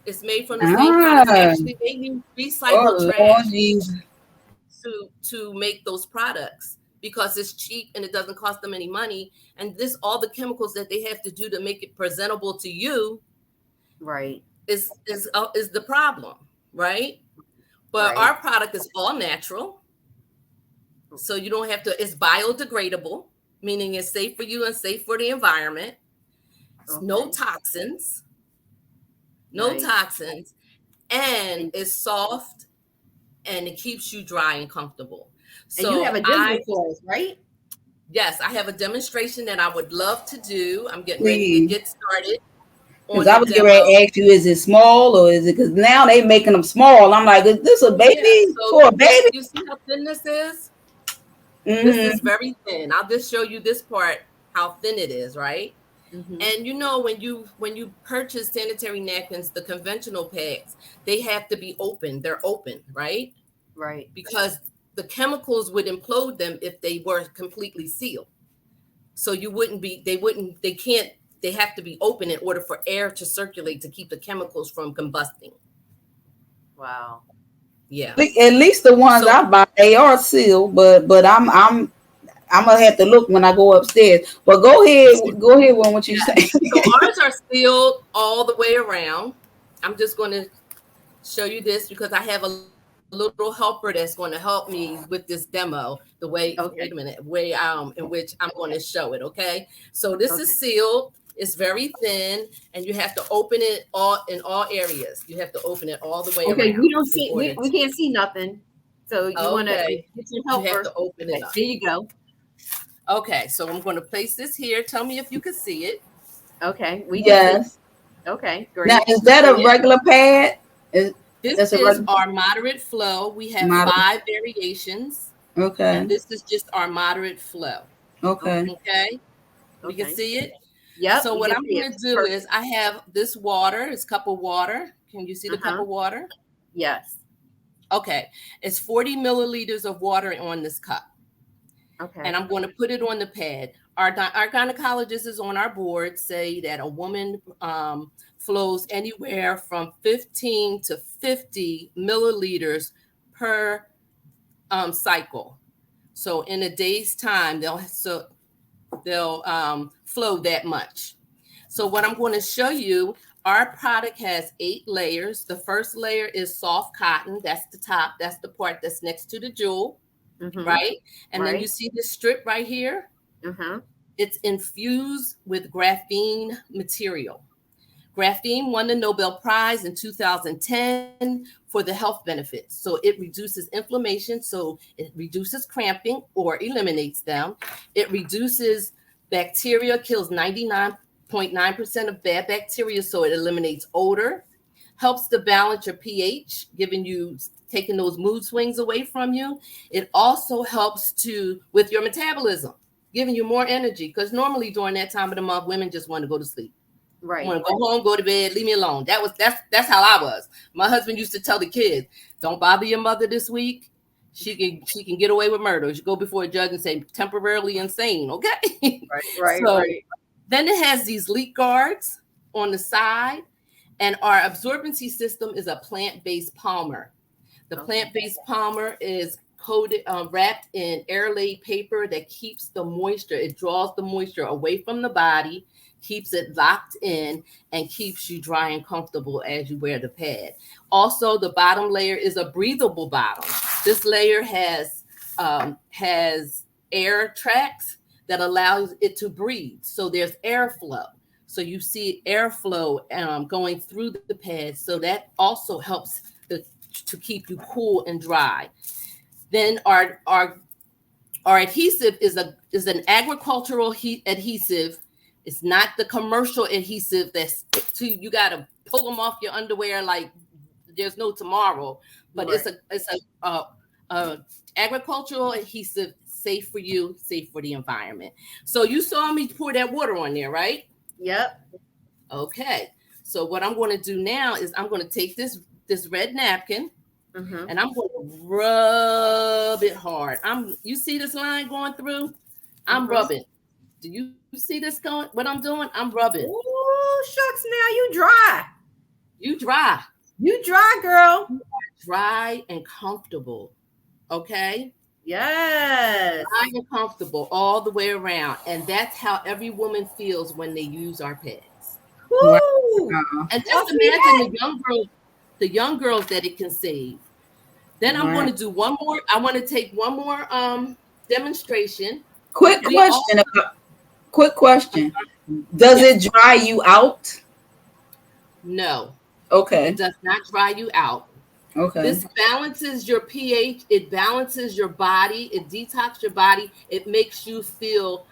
S5: It's made from the same products.
S3: Ah.
S5: Actually, they use recycled
S3: Oh Lord
S5: trash
S3: Jesus.
S5: to make those products because it's cheap and it doesn't cost them any money. And this all the chemicals that they have to do to make it presentable to you
S2: Right.
S5: is the problem, right? But
S2: Right.
S5: our product is all natural. So you don't have to, it's biodegradable, meaning it's safe for you and safe for the environment.
S2: Okay.
S5: No toxins,
S2: Nice.
S5: and it's soft and it keeps you dry and comfortable. So
S2: And you have a demo for us, right?
S5: Yes, I have a demonstration that I would love to do. I'm getting ready to
S3: Please.
S5: get started
S3: Because
S5: on
S3: I
S5: the
S3: was getting ready
S5: demo.
S3: to ask you, is it small or is it? Because now they making them small. I'm like, is this a baby
S5: Yeah,
S3: for a baby?
S5: you see how thin this is?
S3: Mm-hmm.
S5: This is very thin. I'll just show you this part, how thin it is, right?
S2: Mm-hmm.
S5: And you know, when you purchase sanitary napkins, the conventional packs, they have to be open. They're open, right?
S2: Right.
S5: Because the chemicals would implode them if they were completely sealed. So you wouldn't be, they have to be open in order for air to circulate to keep the chemicals from combusting.
S2: Wow.
S5: Yeah.
S3: At least the ones I buy, they are sealed, but I'm gonna have to look when I go upstairs. But go ahead with what you say.
S5: So ours are sealed all the way around. I'm just going to show you this because I have a little helper that's going to help me with this demo. The way, wait a minute, way in which I'm going to show it. Okay. So this is sealed. It's very thin, and you have to open it all in all areas. You have to open it all the way around.
S2: Okay, we don't see, we can't see nothing. So you want to get your helper.
S5: You have to open it up.
S2: There you go.
S5: Okay, so I'm going to place this here. Tell me if you can see it.
S2: Okay, we
S3: yes.
S2: Okay, great.
S3: Now, is that a regular pad?
S5: This is our moderate flow. We have 5 variations.
S3: Okay.
S5: And this is just our moderate flow.
S3: Okay.
S5: Okay. We can see it.
S2: Yeah.
S5: So what I'm going to do is I have this water, this cup of water. Can you see the cup of water?
S2: Yes.
S5: Okay. It's 40 milliliters of water on this cup.
S2: Okay.
S5: And I'm going to put it on the pad. Our gynecologist is on our board say that a woman flows anywhere from 15 to 50 milliliters per cycle. So in a day's time, they'll flow that much. So what I'm going to show you, our product has 8 layers. The first layer is soft cotton. That's the top. That's the part that's next to the jewel. Right? And then you see this strip right here. It's infused with graphene material. Graphene won the Nobel Prize in 2010 for the health benefits. So it reduces inflammation. So it reduces cramping or eliminates them. It reduces bacteria, kills 99.9% of bad bacteria. So it eliminates odor, helps to balance your pH, taking those mood swings away from you. It also helps with your metabolism, giving you more energy. Because normally during that time of the month, women just want to go to sleep. Right. Want to go home, go to bed, leave me alone. That's how I was. My husband used to tell the kids, don't bother your mother this week. She can get away with murder. She go before a judge and say temporarily insane. Okay. Right. Then it has these leak guards on the side. And our absorbency system is a plant-based polymer. The plant-based polymer is coated, wrapped in air-laid paper that keeps the moisture. It draws the moisture away from the body, keeps it locked in, and keeps you dry and comfortable as you wear the pad. Also, the bottom layer is a breathable bottom. This layer has air tracks that allows it to breathe. So there's airflow. So you see airflow going through the pad. So that also helps to keep you cool and dry. Then our adhesive is an agricultural adhesive. It's not the commercial adhesive that's you got to pull them off your underwear like there's no tomorrow. But it's a agricultural adhesive, safe for you, safe for the environment. So you saw me pour that water on there, right?
S2: Yep.
S5: Okay. So what I'm going to do now is I'm going to take this red napkin. and I'm going to rub it hard. You see this line going through? I'm rubbing. Do you see this going? What I'm doing? I'm rubbing.
S2: Oh, shucks! Now you dry.
S5: You dry.
S2: You dry, girl.
S5: Dry and comfortable. Okay.
S2: Yes.
S5: Dry and comfortable all the way around, and that's how every woman feels when they use our pads.
S2: Woo!
S5: And just imagine the young girls that it can save. Then I'm going to do one more. I want to take one more demonstration.
S3: Quick question. Does it dry you out?
S5: No.
S3: Okay.
S5: It does not dry you out.
S3: Okay.
S5: This balances your pH. It balances your body. It detoxes your body. It makes you feel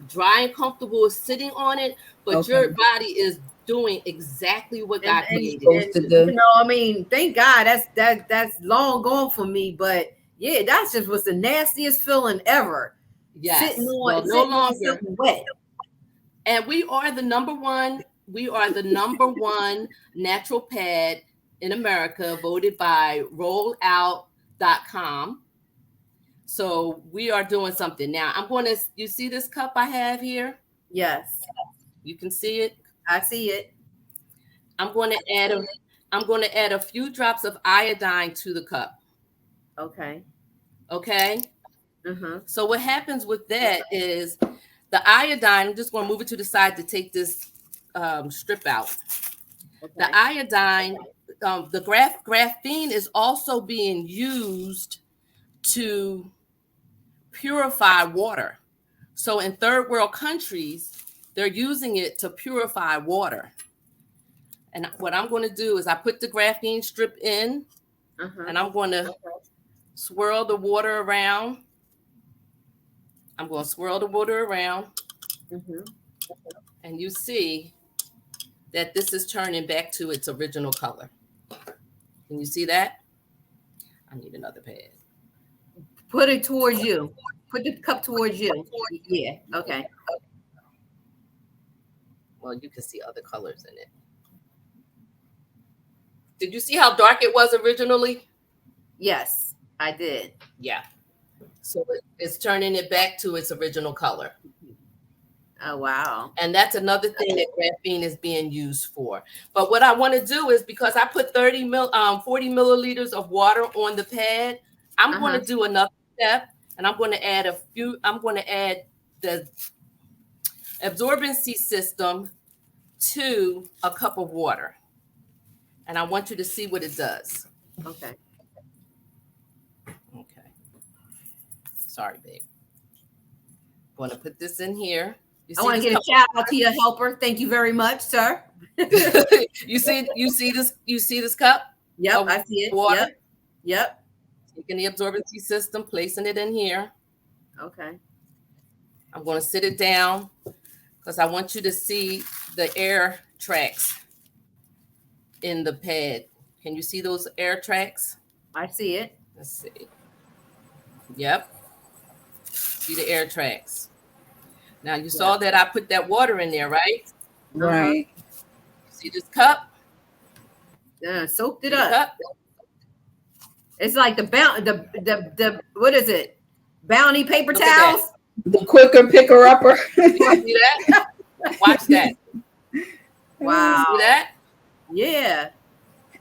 S5: dry and comfortable sitting on it, but your body is doing exactly what God created it to do.
S2: You know, I mean, thank God that's long gone for me, but yeah, that's just was the nastiest feeling ever.
S5: Yes.
S2: Sitting on,
S5: well, no longer
S2: wet.
S5: And we are the number one. We are the number one natural pad in America, voted by rollout.com. So we are doing something. Now I'm going to, you see this cup I have here?
S2: Yes.
S5: You can see it?
S2: I see it.
S5: I'm going to add a few drops of iodine to the cup.
S2: Okay.
S5: Okay. So what happens with that is the iodine, I'm just going to move it to the side to take this strip out. Okay. The iodine, the graphene is also being used to purify water. So in third world countries, they're using it to purify water. And what I'm going to do is I put the graphene strip in, and I'm going to swirl the water around. I'm going to swirl the water around. And you see that this is turning back to its original color. Can you see that? I need another pad.
S2: Put it towards you. Put the cup towards you. Yeah. Okay.
S5: Well, you can see other colors in it. Did you see how dark it was originally?
S2: Yes, I did.
S5: Yeah. So it's turning it back to its original color.
S2: Oh, wow.
S5: And that's another thing that graphene is being used for. But what I want to do is, because I put 40 milliliters of water on the pad, I'm going to do another step, and I'm going to add the absorbency system to a cup of water. And I want you to see what it does.
S2: Okay.
S5: Okay. Sorry, babe. I'm going to put this in here.
S2: I want to get a shout out to your helper. Thank you very much, sir.
S5: You see this cup?
S2: Yep, I see it.
S5: Water?
S2: Yep.
S5: Taking the absorbency system, placing it in here.
S2: Okay.
S5: I'm going to sit it down because I want you to see the air tracks in the pad. Can you see those air tracks?
S2: I see it.
S5: Let's see. Yep. See the air tracks. Now you saw that I put that water in there, right?
S3: Right.
S5: See this cup?
S2: Yeah, soaked it up. It's like the what is it? Bounty paper towels.
S3: The quicker picker upper.
S5: See that? Watch that.
S2: Wow.
S5: See that?
S2: Yeah.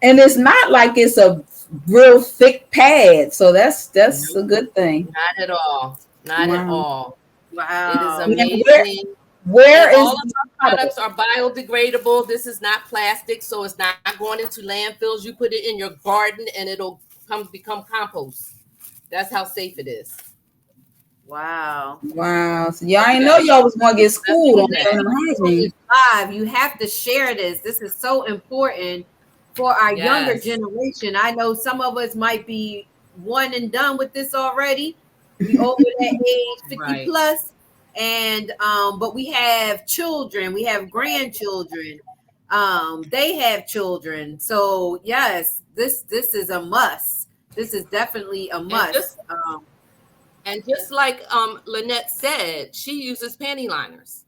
S3: And it's not like it's a real thick pad, so that's a good thing.
S5: Not at all. Not at all.
S2: Wow.
S5: It is amazing.
S3: Where is
S5: all of our products are biodegradable. This is not plastic, so it's not going into landfills. You put it in your garden and it'll become compost. That's how safe it is.
S2: Wow.
S3: Wow. So y'all ain't know y'all was gonna get schooled on that.
S2: Live. You have to share this. This is so important for our younger generation. I know some of us might be one and done with this already. We over that age 50 plus. And but we have children, we have grandchildren, they have children. So yes, this is a must. This is definitely a must.
S5: And just like Lynette said, she uses panty liners.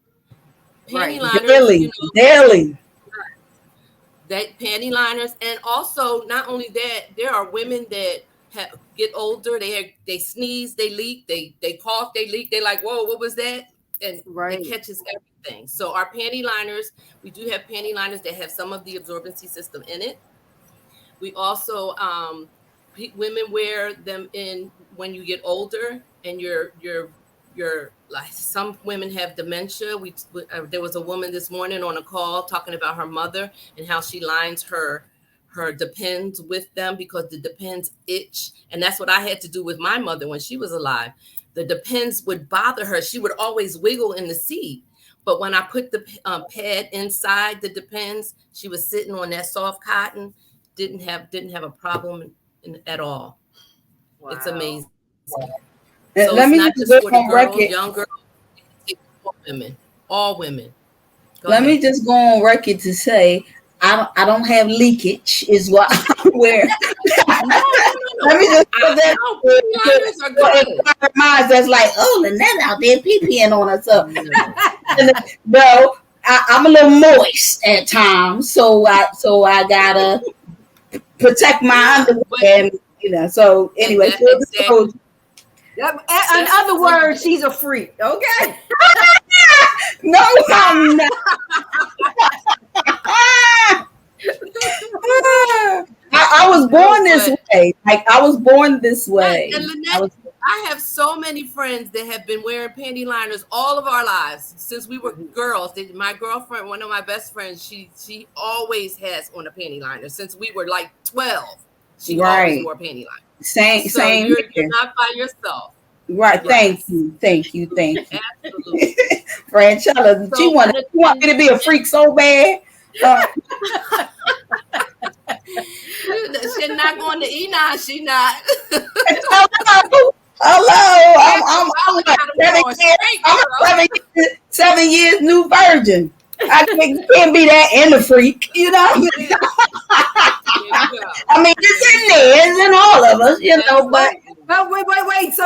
S5: Panty liners
S3: daily.
S5: that panty liners, and also not only that, there are women that get older, they sneeze, they leak, they cough, they leak, they like, whoa, what was that? And it catches everything. So our panty liners, we do have panty liners that have some of the absorbency system in it. We also women wear them in when you get older and you're like, some women have dementia. There was a woman this morning on a call talking about her mother and how she lines her Depends with them because the Depends itch. And that's what I had to do with my mother when she was alive. The Depends would bother her. She would always wiggle in the seat. But when I put the pad inside the Depends, she was sitting on that soft cotton, didn't have a problem at all. Wow. It's amazing. So let me just go on record. Young girls, all women.
S3: Let me just go on record to say I don't have leakage, is what I wear. Let me just put that. Minds that's like, oh, Lynette out there pee-peeing on herself. No, I'm a little moist at times, so I gotta protect my underwear. So anyway.
S2: In other words, she's a freak. Okay.
S3: No, I'm not. I was born this way. Like I was born this way.
S5: And Lynette, I have so many friends that have been wearing panty liners all of our lives since we were girls. My girlfriend, one of my best friends, she always has on a panty liner since we were like 12. She always wore panty liners.
S3: Same.
S5: You're not by yourself.
S3: Right.
S5: Yes.
S3: Thank you.
S5: Absolutely.
S3: Franchella, she want me to be a freak so bad.
S5: She's not going to Enoch. She not.
S3: Hello. I'm 7 years new virgin. I can't be that and a freak, I mean, it's in there, it's in all of us,
S2: But wait. So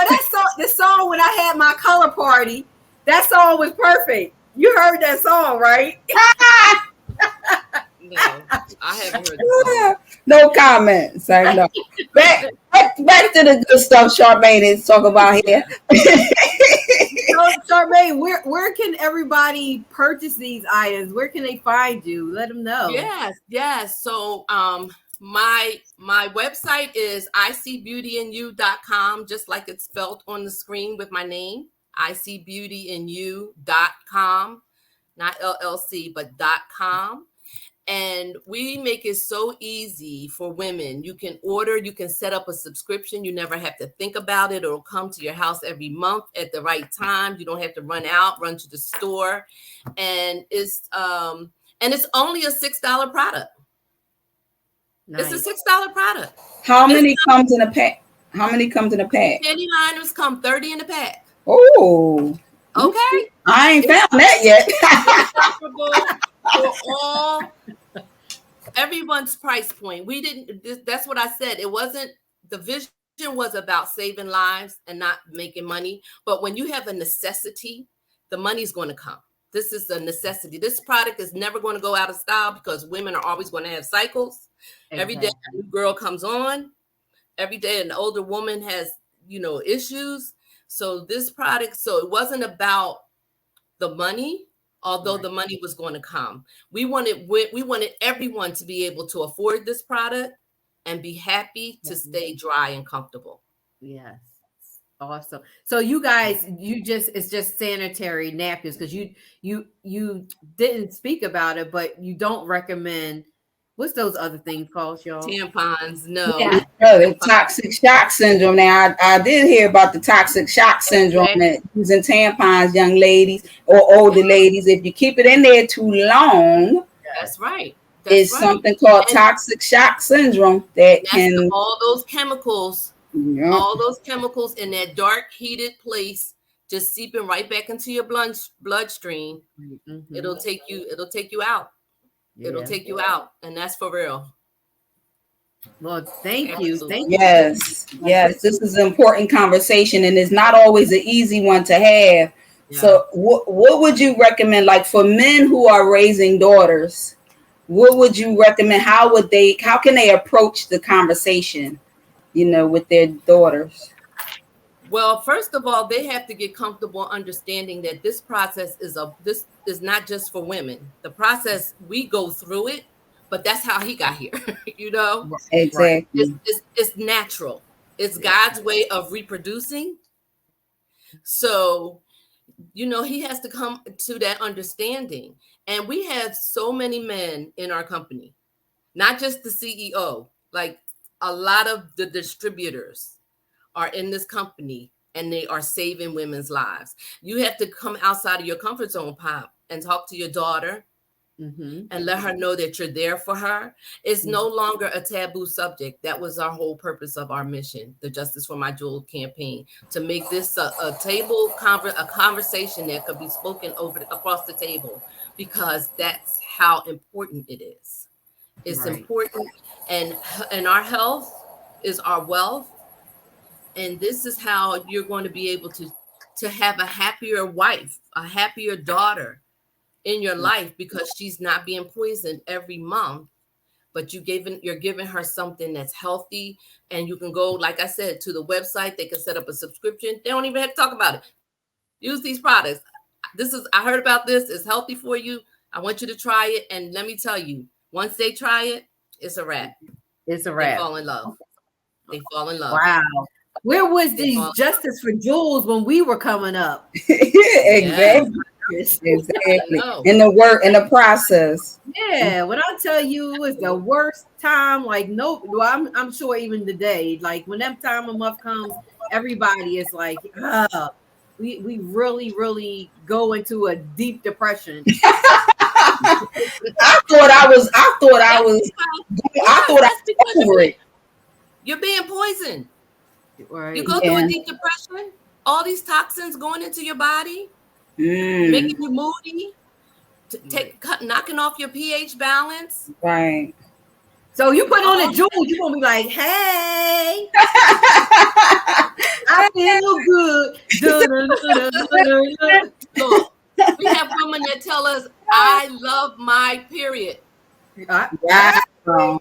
S2: this song when I had my color party, that song was perfect. You heard that song, right?
S5: No, I haven't heard the song.
S3: No comments. No. Back to the good stuff Charmaine is talking about here.
S2: So, Charmaine, where can everybody purchase these items? Where can they find you? Let them know.
S5: Yes. So my website is icbeautyinyou.com, just like it's spelled on the screen with my name, icbeautyinyou.com, not LLC, but .com. And we make it so easy for women. You can order, you can set up a subscription. You never have to think about it. It'll come to your house every month at the right time. You don't have to run to the store. And it's only a $6 product. Nice. It's a $6 product.
S3: How many comes in a pack?
S5: Panty liners come 30 in a pack.
S3: Oh.
S5: Okay.
S3: I ain't found that yet.
S5: For all everyone's price point. That's what I said. It wasn't, the vision was about saving lives and not making money. But when you have a necessity, the money's going to come. This is a necessity. This product is never going to go out of style because women are always going to have cycles. Exactly. Every day a new girl comes on. Every day an older woman has, issues. So this product, it wasn't about the money, although the money was going to come. We wanted everyone to be able to afford this product and be happy to stay dry and comfortable.
S2: Yes. Awesome. So you guys, it's just sanitary napkins because you didn't speak about it, but you don't recommend, what's those other things called, y'all?
S5: Tampons. No.
S3: Yeah. The toxic shock syndrome. Now I did hear about the toxic shock syndrome that using tampons, young ladies or older ladies, if you keep it in there too long.
S5: That's right.
S3: It's something called toxic shock syndrome that can
S5: all those chemicals. Yep. All those chemicals in that dark, heated place just seeping right back into your bloodstream. Mm-hmm. It'll take you out. Yeah. It'll take you out, and that's for real.
S2: Well, thank you.
S3: Yes, this is an important conversation, and it's not always an easy one to have. Yeah. So, what would you recommend, like for men who are raising daughters? what would you recommend? How can they approach the conversation, with their daughters?
S5: Well, first of all, they have to get comfortable understanding that this process this is not just for women. The process, we go through it, but that's how he got here.
S3: Exactly.
S5: It's natural. It's God's way of reproducing. So, he has to come to that understanding. And we have so many men in our company, not just the CEO, like a lot of the distributors are in this company, and they are saving women's lives. You have to come outside of your comfort zone, Pop, and talk to your daughter and let her know that you're there for her. It's no longer a taboo subject. That was our whole purpose of our mission, the Justice for My Jewel campaign, to make this a conversation that could be spoken across the table, because that's how important it is. It's important, and our health is our wealth. And this is how you're going to be able to have a happier wife, a happier daughter in your life, because she's not being poisoned every month, but you're giving her something that's healthy. And you can go, like I said, to the website. They can set up a subscription. They don't even have to talk about it. Use these products. I heard about this. It's healthy for you. I want you to try it. And let me tell you, once they try it, it's a wrap.
S2: It's a wrap.
S5: They fall in love.
S2: Wow. Where was the Justice for Jewels when we were coming up?
S3: Exactly. Exactly. In the work, in the process.
S2: Yeah, when I tell you it was the worst time, like I'm sure even today, like when that time of month comes, everybody is like, we really, really go into a deep depression.
S3: I thought I was over it.
S5: You're being poisoned.
S2: Right.
S5: You go through a deep depression, all these toxins going into your body, making you moody, knocking off your pH balance.
S3: Right.
S2: So you put on a jewel, you're gonna be like, hey, I feel good.
S5: Look, we have women that tell us, I love my period.
S3: Wow. I
S5: love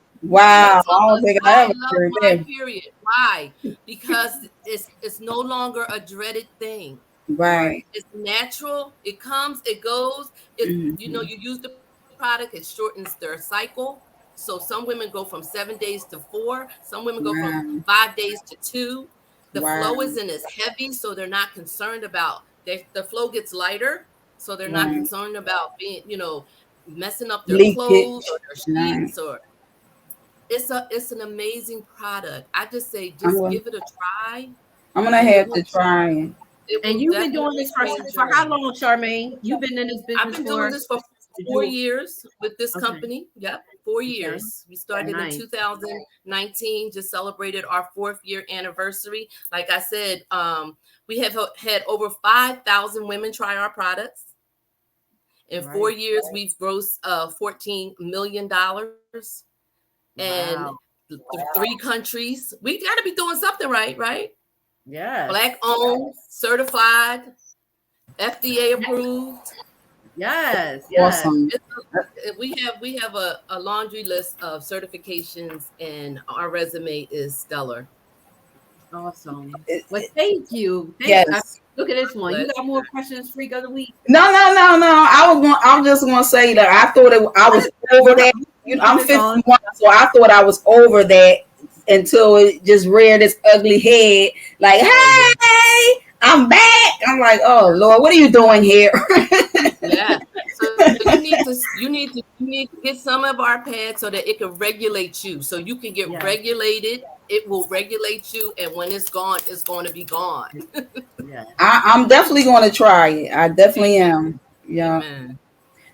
S5: my period. Why? Because it's no longer a dreaded thing.
S3: Right.
S5: It's natural. It comes, it goes. You use the product, it shortens their cycle. So some women go from 7 days to 4. Some women go from 5 days to 2. The flow isn't as heavy, so they're not concerned about the flow gets lighter, so they're not concerned about being, messing up their clothes or their sheets it's an amazing product. I just say, give it a try.
S3: I'm gonna have to try it.
S2: And you've been doing this for how long, Charmaine? You've been in this business.
S5: I've been doing this for 4 years with this company. Yep, 4 years. We started in 2019. Just celebrated our 4th year anniversary. Like I said, we have had over 5,000 women try our products. In 4 years, we've grossed $14 million. And 3 countries. We got to be doing something right?
S2: Yeah.
S5: Black owned, certified, FDA approved.
S2: Yes.
S3: Awesome.
S5: We have a laundry list of certifications, and our resume is stellar.
S2: Awesome. Well, thank you. Look at this one. You got more questions, Freak of the Week?
S3: No. I was just gonna say that I thought I was over that. I'm 51, so I thought I was over that until it just reared its ugly head. Like, hey, I'm back. I'm like, oh Lord, what are you doing here?
S5: Yeah. So you need to get some of our pads so that it can regulate you. So you can get regulated. It will regulate you, and when it's gone, it's going to be gone.
S3: I'm definitely going to try it. I definitely am. Yeah. Amen.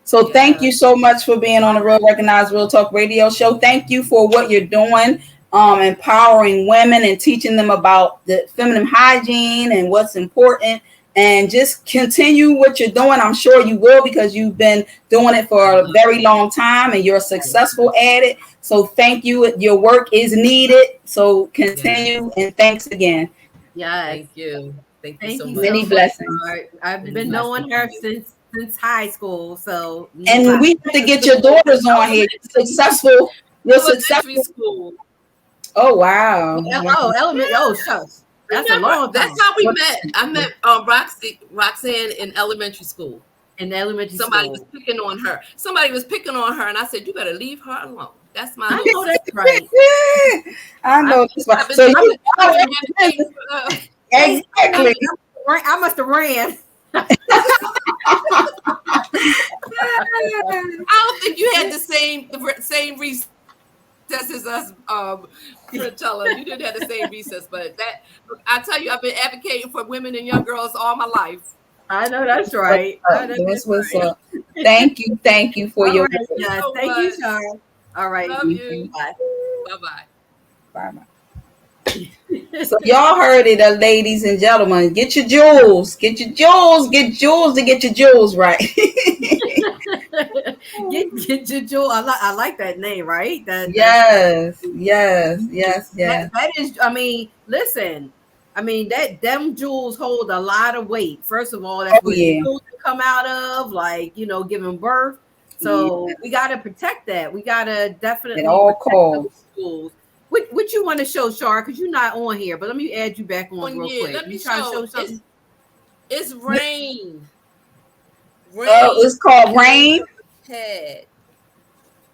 S3: So thank you so much for being on the Real Recognized Real Talk Radio Show. Thank you for what you're doing, empowering women and teaching them about the feminine hygiene and what's important. And just continue what you're doing. I'm sure you will, because you've been doing it for a very long time and you're successful at it. So thank you. Your work is needed. So continue, and thanks again.
S2: Yeah.
S5: Thank you. Thank you so much.
S3: Many blessings.
S2: I've been knowing her since since high school. So
S3: and we have to get your daughters on here. Successful. You're successful.
S5: School.
S3: Oh wow.
S2: Element. Oh shucks. That's a long time.
S5: That's how we met. I met Roxanne in elementary school.
S2: In elementary
S5: Somebody
S2: school.
S5: was picking on her. Somebody was picking on her, and I said, "You better leave her alone." That's my.
S2: I know that's right.
S3: I know that's right. So exactly.
S2: I must have ran.
S5: I don't think you had the same recess as us, Frenchella. You didn't have the same recess, but that I tell you, I've been advocating for women and young girls all my life.
S2: I know that's right.
S3: That's what's up. Thank you for your.
S2: Right, yes. Thank you, Charles. All right.
S5: Love you.
S2: Bye.
S5: Bye.
S3: So y'all heard it, ladies and gentlemen. Get your jewels. Get jewels to get your jewels right.
S2: get your jewel. I like that name, right?
S3: Yes.
S2: That is. I mean, listen. I mean that them jewels hold a lot of weight. First of all, that's where the jewels come out of, like giving birth. So we got to protect that. We got to definitely
S3: at all costs.
S2: What you want to show, Shar? Because you're not on here, but let me add you back on real quick.
S5: Let me
S2: try to show something.
S5: It's rain.
S3: Oh, it's called Rain.
S5: Head.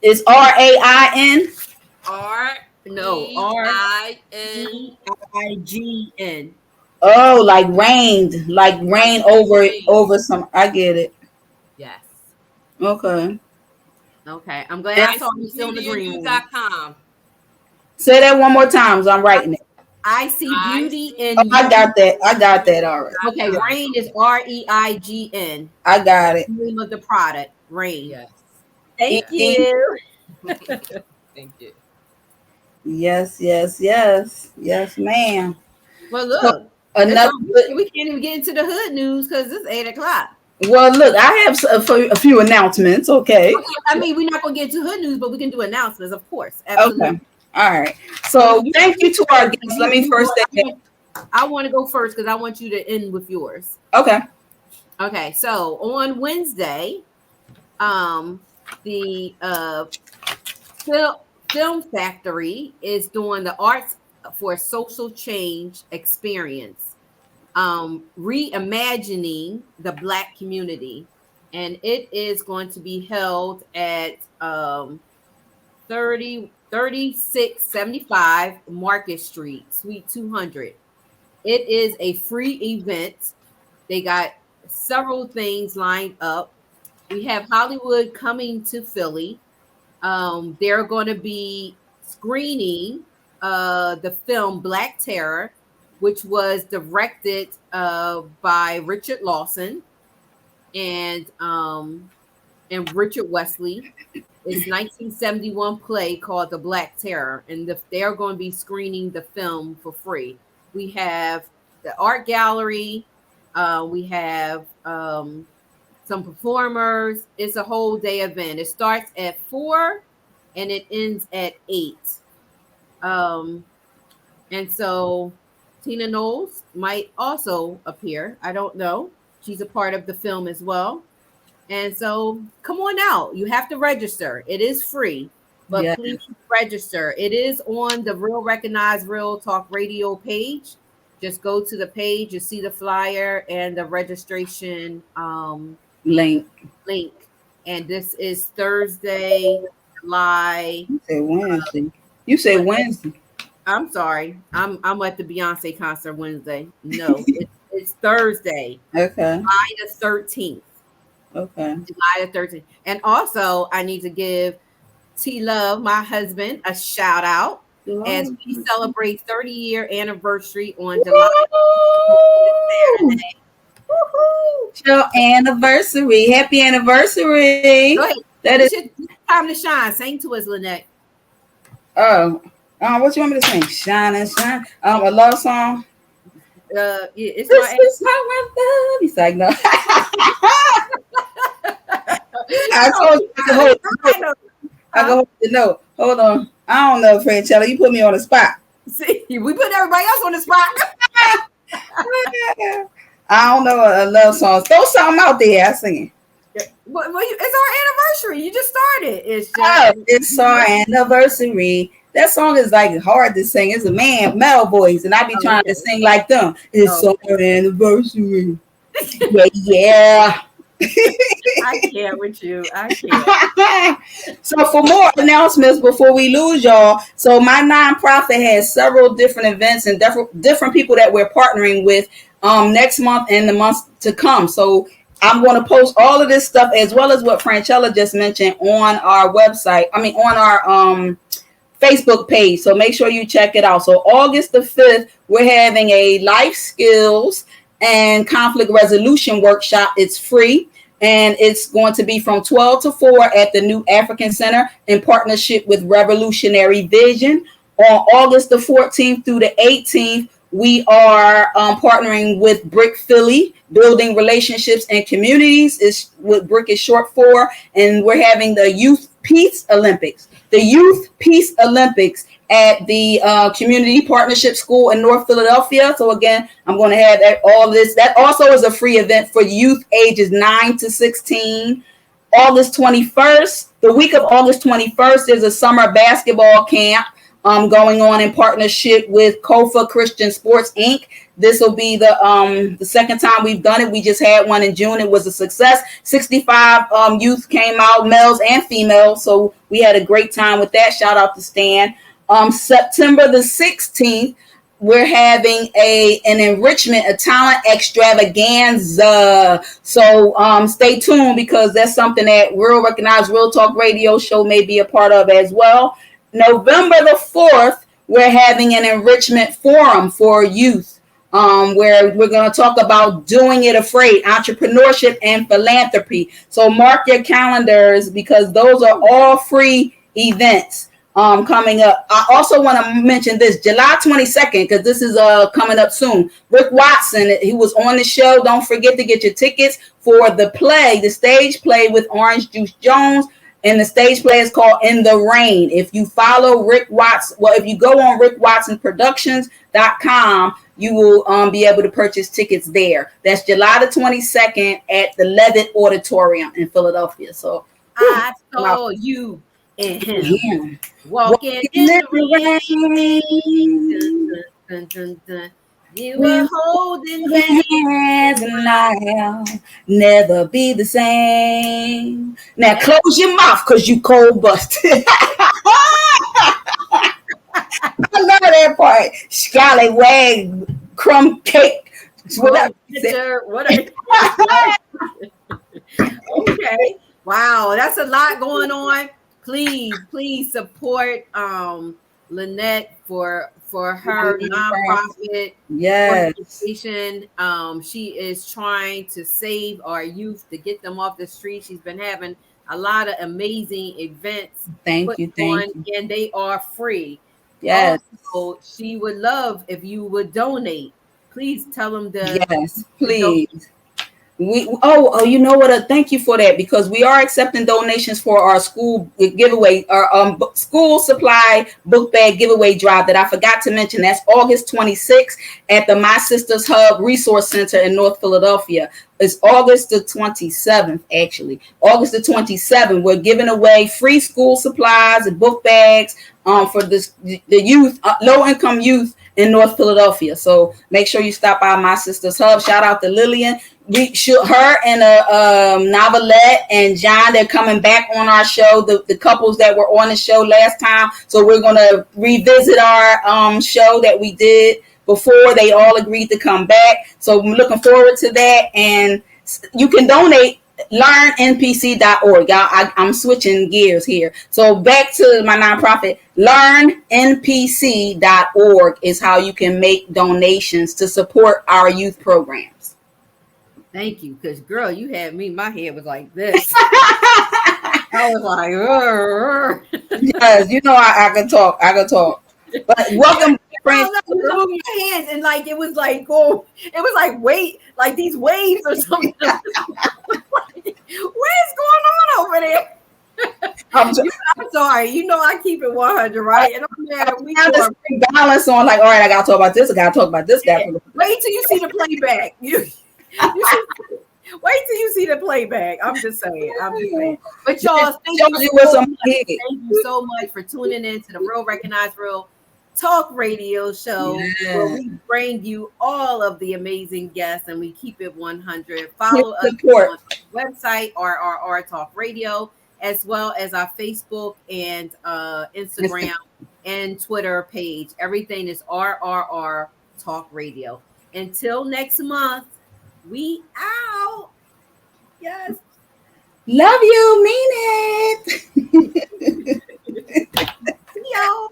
S3: It's RAIN.
S2: RAIN.
S3: Oh, like rain over some. I get it.
S5: Yes.
S3: Okay.
S2: I'm glad I saw you still in the green room.
S3: Say that one more time. So I'm writing it.
S2: I see beauty in.
S3: Oh, I got that. All right.
S2: Okay, Rain is REIGN.
S3: I got it.
S2: Name of the product, Rain.
S5: Yes.
S2: Thank you.
S5: Thank you.
S3: Yes, ma'am.
S2: Well, look, we can't even get into the hood news because it's 8:00.
S3: Well, look, I have a few announcements. Okay.
S2: I mean, we're not going to get to hood news, but we can do announcements, of course. Absolutely.
S3: Okay. All right. So thank you to our guests. Let me first say
S2: I want to go first because I want you to end with yours.
S3: Okay.
S2: Okay. So on Wednesday, the Film Factory is doing the Arts for Social Change experience, reimagining the Black community, and it is going to be held at 3675 Market Street, Suite 200. It is a free event. They got several things lined up. We have Hollywood coming to Philly. They're going to be screening the film Black Terror, which was directed by Richard Lawson and Richard Wesley. It's 1971 play called The Black Terror, and they're going to be screening the film for free. We have the art gallery. We have some performers. It's a whole day event. It starts at 4 and it ends at 8. And so Tina Knowles might also appear. I don't know. She's a part of the film as well. And so come on out. You have to register. It is free, but please register. It is on the Real Recognize Real Talk Radio page. Just go to the page. You see the flyer and the registration link. And this is Thursday, July.
S3: You say Wednesday.
S2: I'm sorry. I'm at the Beyonce concert Wednesday. No, it's Thursday.
S3: Okay.
S2: July the 13th.
S3: Okay.
S2: July the 13th. And also, I need to give T Love, my husband, a shout out as we celebrate 30-year anniversary on July Saturday.
S3: Your anniversary. Happy anniversary.
S2: Go ahead.
S3: That is
S2: time to shine. Sing to us, Lynette.
S3: What you want me to sing? Shine and shine. A love song.
S2: It's
S3: this is how I love. He's like, no. I told you I can hold the note. Hold on. I don't know, Franchella. You put me on the spot.
S2: See, we put everybody else on the spot.
S3: I don't know a love song. Throw something out there. I sing.
S2: It's our anniversary. You just started.
S3: It's our anniversary. That song is like hard to sing. It's a male voice, and I be trying to sing like them. It's our anniversary. Yeah.
S2: I can't with you. I can't.
S3: So for more announcements before we lose y'all, so my nonprofit has several different events and different people that we're partnering with next month and the months to come. So I'm going to post all of this stuff as well as what Franchella just mentioned on our website. On our Facebook page. So make sure you check it out. So August the 5th, we're having a life skills and conflict resolution workshop. It's free. And it's going to be from 12 to 4 at the New African Center in partnership with Revolutionary Vision. On August the 14th through the 18th, we are partnering with Brick Philly, Building Relationships and Communities, is what Brick is short for. And we're having the Youth Peace Olympics. The Youth Peace Olympics at the Community Partnership School in North Philadelphia. So again, I'm going to have all this. That also is a free event for youth ages 9 to 16. August 21st, the week of August 21st, there's a summer basketball camp going on in partnership with Kofa Christian Sports Inc. This will be the second time we've done it. We just had one in June. It was a success. 65 youth came out, males and females. So we had a great time with that. Shout out to Stan. September the 16th, we're having an enrichment, a talent extravaganza. So stay tuned because that's something that Real Recognized Real Talk Radio Show may be a part of as well. November the 4th, we're having an enrichment forum for youth where we're going to talk about doing it afraid, entrepreneurship and philanthropy. So mark your calendars because those are all free events coming up. I also want to mention this July 22nd, because this is coming up soon. Rick Watson, he was on the show. Don't forget to get your tickets for the play, the stage play with Orange Juice Jones. And the stage play is called In the Rain. If you follow Rick Watson, if you go on rickwatsonproductions.com, you will be able to purchase tickets there. That's July the 22nd at the Levitt Auditorium in Philadelphia. So
S2: I saw you and him walking in the rain. Dun, dun, dun. You were holding hands
S3: and I'll never be the same. Now close your mouth because you cold busted. I love that part. Scallywag, crumb cake.
S2: What okay. Wow, that's a lot going on. Please support Lynette for her nonprofit organization. She is trying to save our youth, to get them off the street. She's been having a lot of amazing events.
S3: Thank you.
S2: And they are free.
S3: Yes.
S2: Also, she would love if you would donate. Please tell them
S3: yes, please. You know what? Thank you for that, because we are accepting donations for our school giveaway, our school supply book bag giveaway drive that I forgot to mention. That's August 26th at the My Sisters Hub Resource Center in North Philadelphia. It's August the 27th, actually. August the 27th, we're giving away free school supplies and book bags for the youth, low-income youth in North Philadelphia. So make sure you stop by My Sisters Hub. Shout out to Lillian. Her and Novelette and John, they're coming back on our show, the couples that were on the show last time. So we're going to revisit our show that we did before they all agreed to come back. So I'm looking forward to that. And you can donate learnnpc.org. I'm switching gears here. So back to my nonprofit, learnnpc.org is how you can make donations to support our youth programs.
S2: Thank you, because girl, you had me. My head was like this. I was like,
S3: yes, you know I can talk. But welcome, friends.
S2: Move your hands and like it was like like these waves or something. What is going on over there? I'm sorry. You know I keep it 100, right? And I'm there. We
S3: balance on like, all right, I gotta talk about this. I gotta talk about this.
S2: Wait till you see the playback. Wait till you see the playback. I'm just saying. But y'all, thank you so much for tuning in to the Real Recognized Real Talk radio show, where we bring you all of the amazing guests and we keep it 100. Follow us on our website, RRR Talk Radio, as well as our Facebook and Instagram and Twitter page. Everything is RRR Talk Radio. Until next month, we out. Yes.
S3: Love you. Mean it.
S2: Yo.